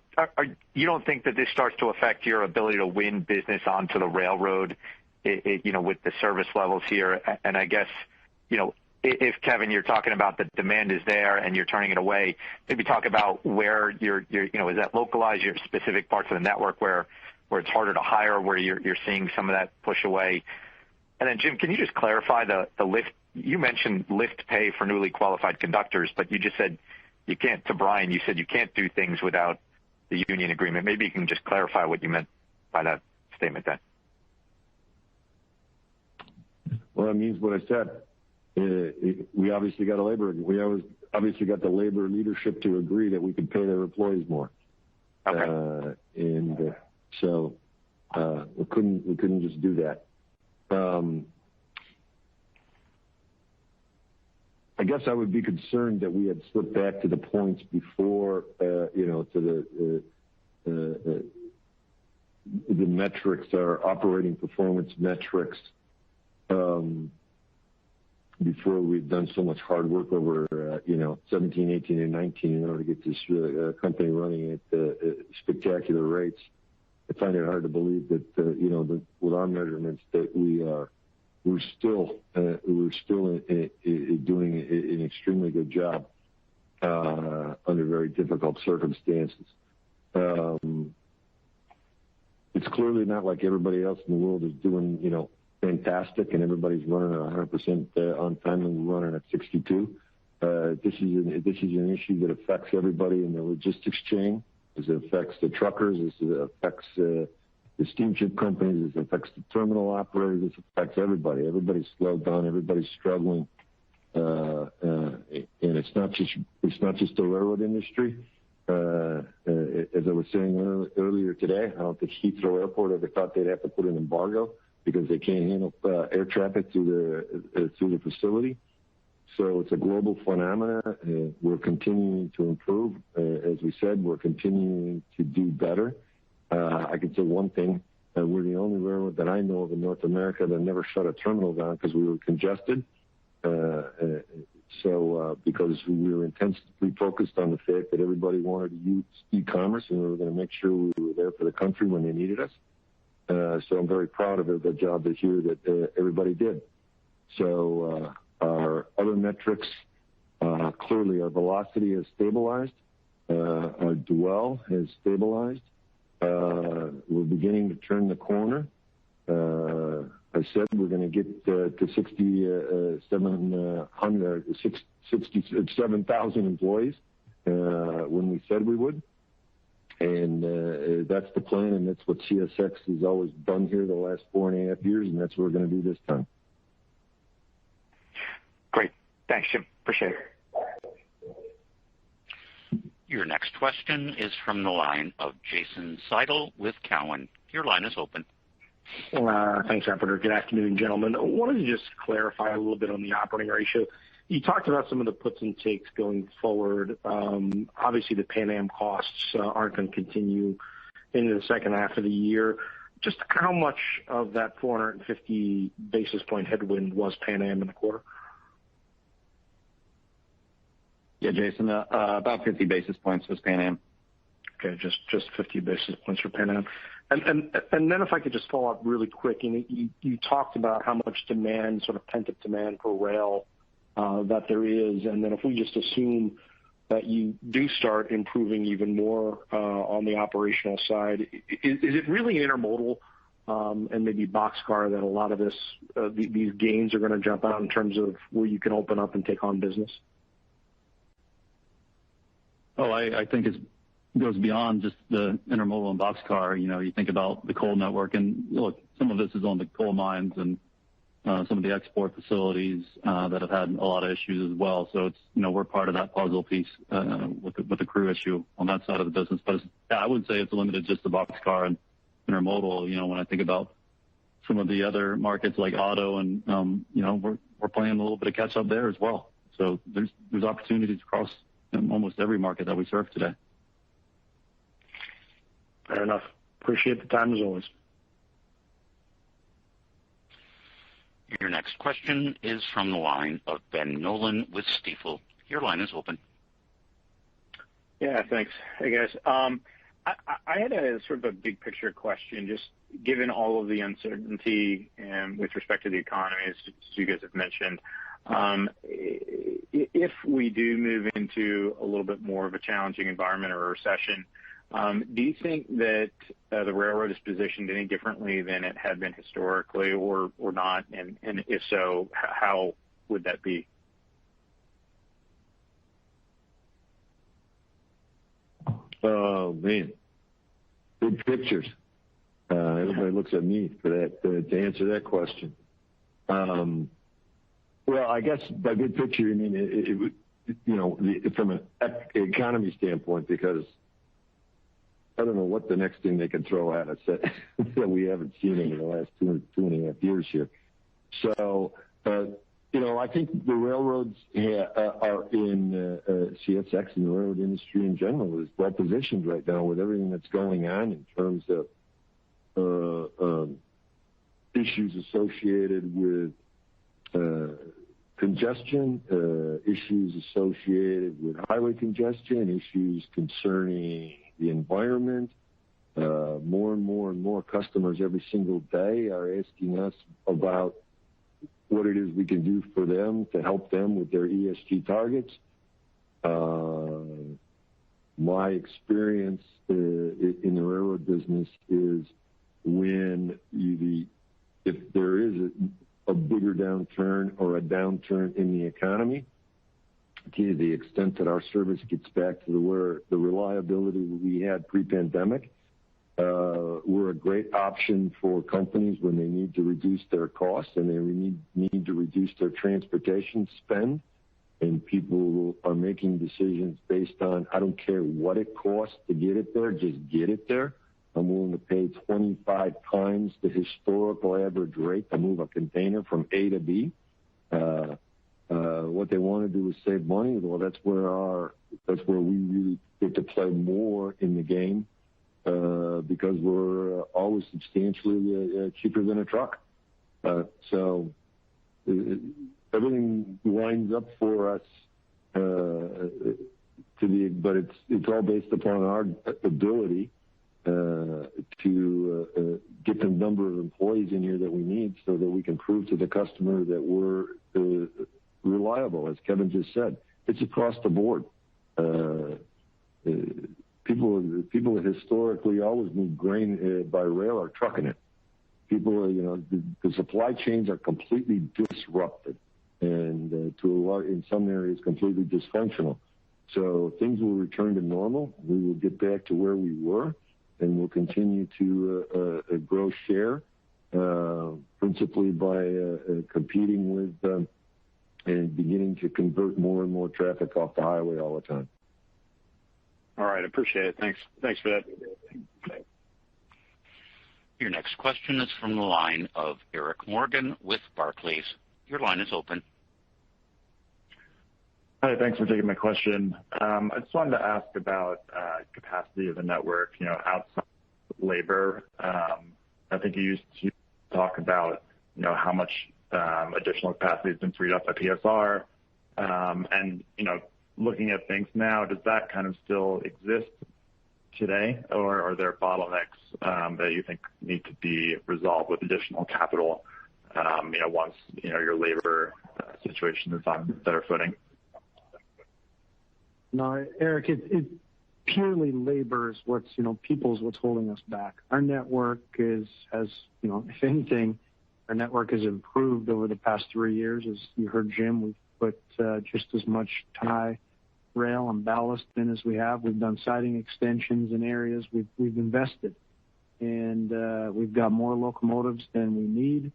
you don't think that this starts to affect your ability to win business onto the railroad, with the service levels here? And I guess, if, Kevin, you're talking about the demand is there and you're turning it away, maybe talk about where you're is that localized, your specific parts of the network where it's harder to hire, where you're seeing some of that push away? And then, Jim, can you just clarify the lift? You mentioned lift pay for newly qualified conductors, but you just said you can't, to Brian, you said you can't do things without the union agreement. Maybe you can just clarify what you meant by that statement then. Well, that means what I said. We obviously got obviously got the labor leadership to agree that we could pay their employees more. Okay. So we couldn't just do that. I guess I would be concerned that we had slipped back to the points before, to the metrics, our operating performance metrics, before we've done so much hard work over, 17, 18, and 19 in order to get this company running at spectacular rates. I find it hard to believe that, with our measurements, that we're still doing an extremely good job under very difficult circumstances. It's clearly not like everybody else in the world is doing, fantastic, and everybody's running at 100% on time, and we're running at 62. This is an issue that affects everybody in the logistics chain. This affects the truckers. This affects the steamship companies. This affects the terminal operators. This affects everybody. Everybody's slowed down. Everybody's struggling, and it's not just the railroad industry. As I was saying earlier today, I don't think Heathrow Airport ever thought they'd have to put an embargo because they can't handle air traffic through the facility. So it's a global phenomenon. We're continuing to improve. As we said, we're continuing to do better. I can say one thing. We're the only railroad that I know of in North America that never shut a terminal down because we were congested. Because we were intensely focused on the fact that everybody wanted to use e-commerce, and we were going to make sure we were there for the country when they needed us. So I'm very proud of the job this year that everybody did. So our other metrics, clearly our velocity has stabilized. Our dwell has stabilized. We're beginning to turn the corner. I said we're going to get to 67,000 employees when we said we would. And that's the plan, and that's what CSX has always done here the last 4.5 years, and that's what we're going to do this time. Great. Thanks, Jim. Appreciate it. Your next question is from the line of Jason Seidl with Cowen. Your line is open. Thanks, operator. Good afternoon, gentlemen. I wanted to just clarify a little bit on the operating ratio. You talked about some of the puts and takes going forward. Obviously, the Pan Am costs aren't going to continue into the second half of the year. Just how much of that 450 basis point headwind was Pan Am in the quarter? Yeah, Jason, about 50 basis points was Pan Am. Okay, just 50 basis points for Pan Am. And then if I could just follow up really quick, you talked about how much demand, sort of pent-up demand for rail that there is, and then if we just assume that you do start improving even more on the operational side, is it really intermodal and maybe boxcar that a lot of these gains are going to jump out in terms of where you can open up and take on business? Oh, I think it goes beyond just the intermodal and boxcar. You think about the coal network, and look, some of this is on the coal mines and some of the export facilities that have had a lot of issues as well. So it's we're part of that puzzle piece with the crew issue on that side of the business. But I would say it's limited just to boxcar and intermodal. When I think about some of the other markets like auto, and we're playing a little bit of catch up there as well. So there's opportunities across almost every market that we serve today. Fair enough. Appreciate the time as always. Your next question is from the line of Ben Nolan with Stifel. Your line is open. Yeah, thanks. Hey, guys. I had a sort of a big picture question, just given all of the uncertainty with respect to the economy, as you guys have mentioned. If we do move into a little bit more of a challenging environment or a recession, do you think that the railroad is positioned any differently than it had been historically, or not? And if so, how would that be? Oh man, big pictures. Everybody looks at me for that to answer that question. Well, I guess by big picture, I mean from an economy standpoint, because I don't know what the next thing they can throw at us that we haven't seen in the last two and a half years here. So, I think the railroads are in CSX, and the railroad industry in general is well positioned right now with everything that's going on in terms of issues associated with congestion, issues associated with highway congestion, issues concerning the environment. More and more customers every single day are asking us about what it is we can do for them to help them with their ESG targets. my experience in the railroad business is if there is a bigger downturn or a downturn in the economy, to the extent that our service gets back to where the reliability we had pre-pandemic, we're a great option for companies when they need to reduce their costs and they need to reduce their transportation spend. And people are making decisions based on, I don't care what it costs to get it there, just get it there. I'm willing to pay 25 times the historical average rate to move a container from A to B. What they want to do is save money. Well, that's where we really get to play more in the game because we're always substantially cheaper than a truck. So everything lines up for us but it's all based upon our ability to get the number of employees in here that we need so that we can prove to the customer that we're reliable. As Kevin just said, it's across the board. People that historically always moved grain by rail are trucking it. People, the supply chains are completely disrupted and in some areas completely dysfunctional. So things will return to normal. We will get back to where we were, and we'll continue to grow share, principally by competing with and beginning to convert more and more traffic off the highway all the time. All right, appreciate it. Thanks for that. Your next question is from the line of Eric Morgan with Barclays. Your line is open. Hi, thanks for taking my question. I just wanted to ask about capacity of the network, outside labor. I think you used to talk about, how much additional capacity has been freed up by PSR. And, looking at things now, does that kind of still exist today, or are there bottlenecks that you think need to be resolved with additional capital, once, your labor situation is on better footing? No, Eric, it purely labor is what's holding us back. Our network has, if anything, our network has improved over the past 3 years. As you heard Jim, we've put just as much tie, rail, and ballast in as we have. We've done siding extensions in areas we've invested, and we've got more locomotives than we need.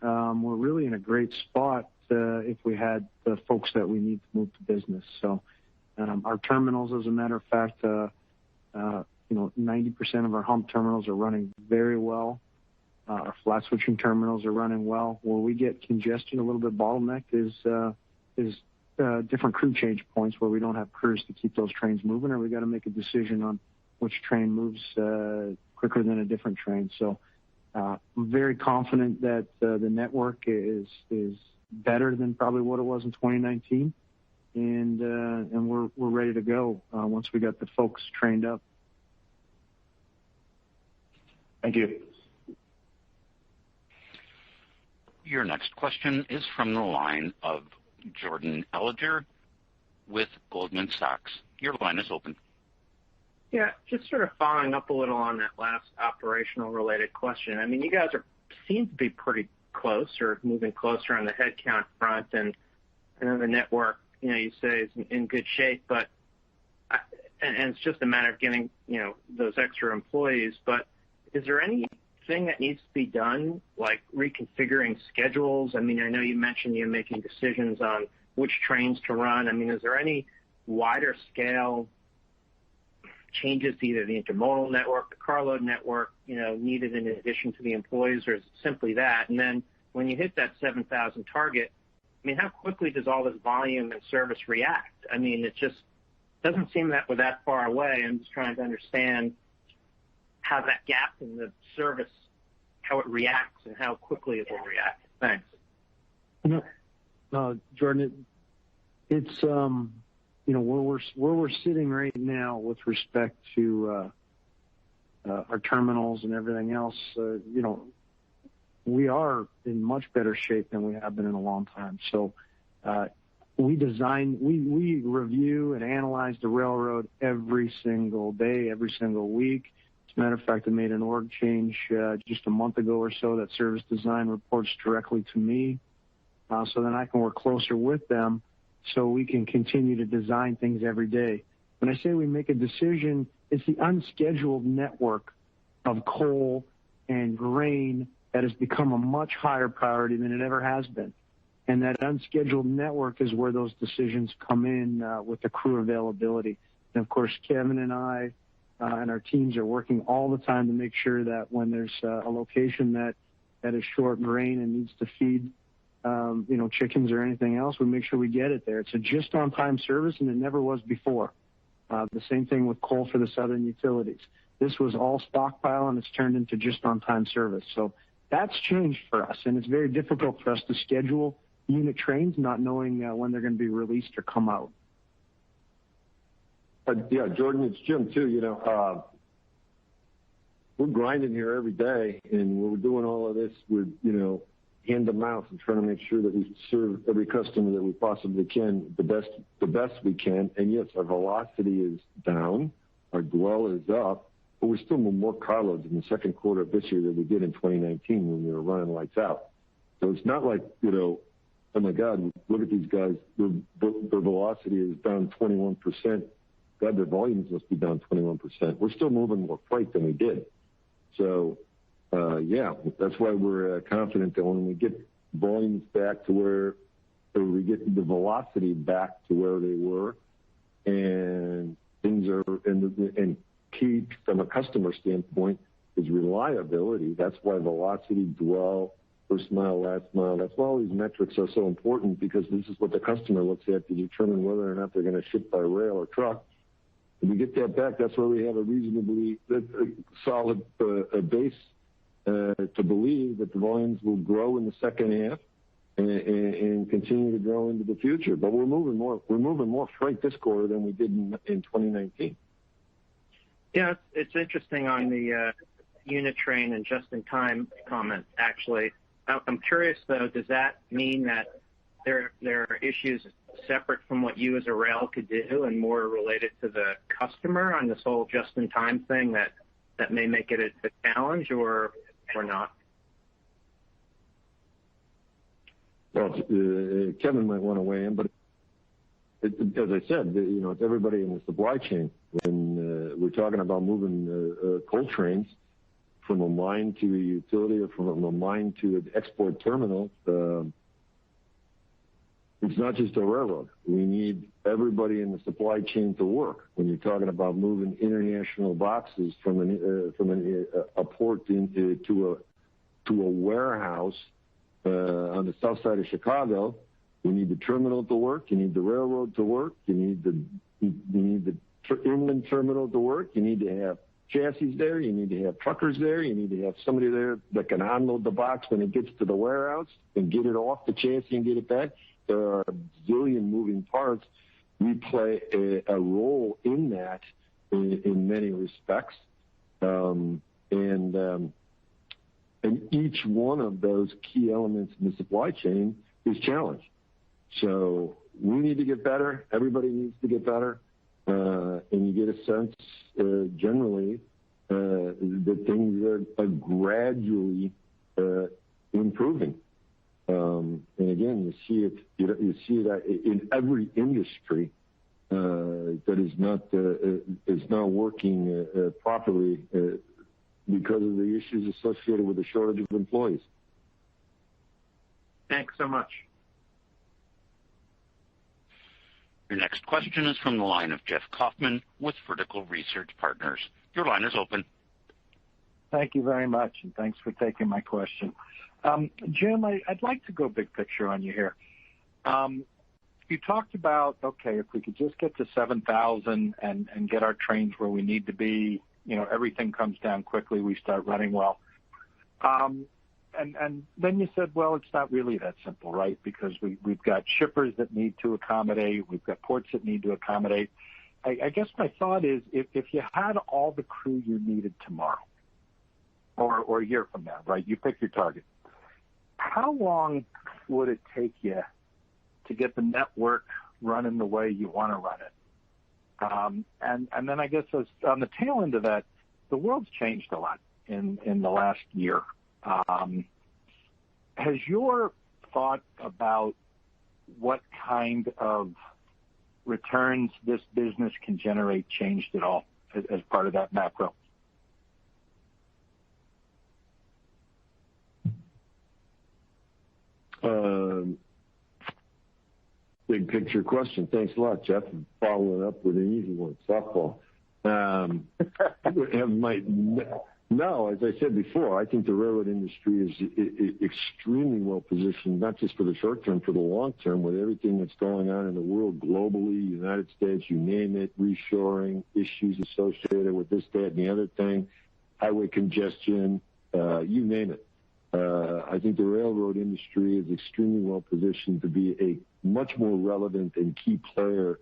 We're really in a great spot if we had the folks that we need to move the business. So our terminals, as a matter of fact, 90% of our hump terminals are running very well. Our flat switching terminals are running well. Where we get congestion, a little bit bottlenecked, is different crew change points where we don't have crews to keep those trains moving, or we got to make a decision on which train moves quicker than a different train. So I'm very confident that the network is better than probably what it was in 2019, and we're ready to go once we got the folks trained up. Thank you. Your next question is from the line of Jordan Alliger with Goldman Sachs. Your line is open. Yeah, just sort of following up a little on that last operational related question. I mean, you guys seem to be pretty close or moving closer on the headcount front, and I know the network, you say is in good shape, but and it's just a matter of getting, those extra employees. But is there anything that needs to be done, like reconfiguring schedules? I mean, I know you mentioned you're making decisions on which trains to run. I mean, is there any wider scale changes to either the intermodal network, the carload network, needed in addition to the employees, or is it simply that? And then when you hit that 7,000 target, I mean, how quickly does all this volume and service react? I mean, it just doesn't seem that we're that far away. I'm just trying to understand how that gap in the service, how it reacts and how quickly it will react. Thanks. Jordan, it's where we're sitting right now with respect to our terminals and everything else. We are in much better shape than we have been in a long time. So we review and analyze the railroad every single day, every single week. As a matter of fact, I made an org change just a month ago or so that service design reports directly to me, so then I can work closer with them so we can continue to design things every day. When I say we make a decision, it's the unscheduled network of coal and grain that has become a much higher priority than it ever has been. And that unscheduled network is where those decisions come in with the crew availability. And of course, Kevin and I and our teams are working all the time to make sure that when there's a location that is short grain and needs to feed chickens or anything else, we make sure we get it there. It's a just-on-time service, and it never was before. The same thing with coal for the southern utilities. This was all stockpile, and it's turned into just-on-time service. So that's changed for us, and it's very difficult for us to schedule unit trains not knowing when they're going to be released or come out. Yeah, Jordan, it's Jim too. We're grinding here every day, and we're doing all of this with, hand to mouth and trying to make sure that we serve every customer that we possibly can the best we can. And yes, our velocity is down, our dwell is up, but we still move more carloads in the second quarter of this year than we did in 2019 when we were running lights out. So it's not like, oh my God, look at these guys, their velocity is down 21%. God, their volumes must be down 21%. We're still moving more freight than we did. So, that's why we're confident that when we get volumes back to where we get the velocity back to where they were, and things are, and key from a customer standpoint is reliability. That's why velocity, dwell, first mile, last mile, that's why all these metrics are so important, because this is what the customer looks at to determine whether or not they're going to ship by rail or truck. When we get that back, that's where we have a reasonably solid base to believe that the volumes will grow in the second half and continue to grow into the future. But we're moving more freight this quarter than we did in 2019. Yeah, it's interesting on the unit train and just-in-time comment, actually. I'm curious, though, does that mean that there are issues separate from what you as a rail could do and more related to the customer on this whole just-in-time thing that may make it a challenge or not? Well, Kevin might want to weigh in, but as I said, it's everybody in the supply chain. When we're talking about moving coal trains from a mine to a utility or from a mine to an export terminal, it's not just a railroad. We need everybody in the supply chain to work. When you're talking about moving international boxes from a port to a warehouse on the south side of Chicago, you need the terminal to work. You need the railroad to work. You need the inland terminal to work. You need to have chassis there. You need to have truckers there. You need to have somebody there that can unload the box when it gets to the warehouse and get it off the chassis and get it back. There are a zillion moving parts. We play a role in that in many respects. And each one of those key elements in the supply chain is challenged. So we need to get better. Everybody needs to get better. And you get a sense generally that things are gradually improving. And again, you see that in every industry that is not working properly because of the issues associated with the shortage of employees. Thanks so much. Your next question is from the line of Jeff Kauffman with Vertical Research Partners. Your line is open. Thank you very much, and thanks for taking my question. Jim, I'd like to go big picture on you here. You talked about, okay, if we could just get to 7,000 and get our trains where we need to be, everything comes down quickly, we start running well. And then you said, well, it's not really that simple, right? Because we've got shippers that need to accommodate, we've got ports that need to accommodate. I guess my thought is, if you had all the crew you needed tomorrow, or a year from now, right? You pick your target. How long would it take you to get the network running the way you want to run it. And then I guess on the tail end of that, the world's changed a lot in the last year. Has your thought about what kind of returns this business can generate changed at all as part of that macro? Big picture question. Thanks a lot, Jeff. Following up with an easy one, softball. No, as I said before, I think the railroad industry is extremely well positioned, not just for the short term, for the long term, with everything that's going on in the world globally, United States, you name it, reshoring, issues associated with this, that, and the other thing, highway congestion, you name it. I think the railroad industry is extremely well positioned to be a much more relevant and key player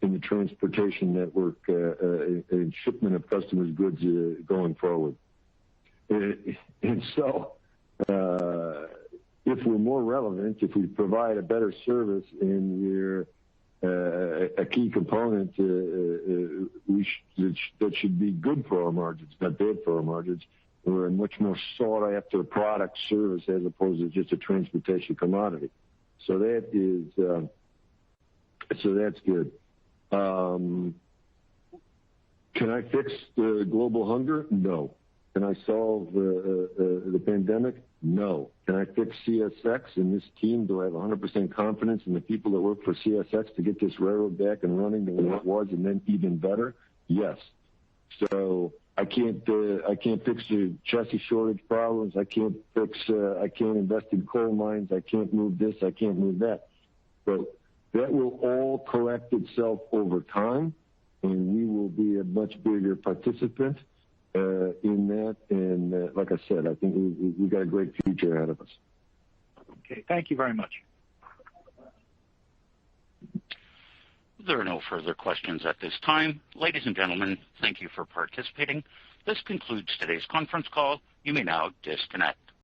in the transportation network and shipment of customers' goods going forward. And so, if we're more relevant, if we provide a better service and we're a key component, that should be good for our margins, not bad for our margins. We're a much more sought after product service as opposed to just a transportation commodity. So that's good. Can I fix the global hunger? No. Can I solve the pandemic? No. Can I fix CSX and this team? Do I have 100% confidence in the people that work for CSX to get this railroad back and running the way it was and then even better? Yes. So I can't fix the chassis shortage problems. I can't invest in coal mines. I can't move this. I can't move that. But that will all correct itself over time, and we will be a much bigger participant in that. And like I said, I think we got a great future ahead of us. Okay, thank you very much. There are no further questions at this time. Ladies and gentlemen, thank you for participating. This concludes today's conference call. You may now disconnect.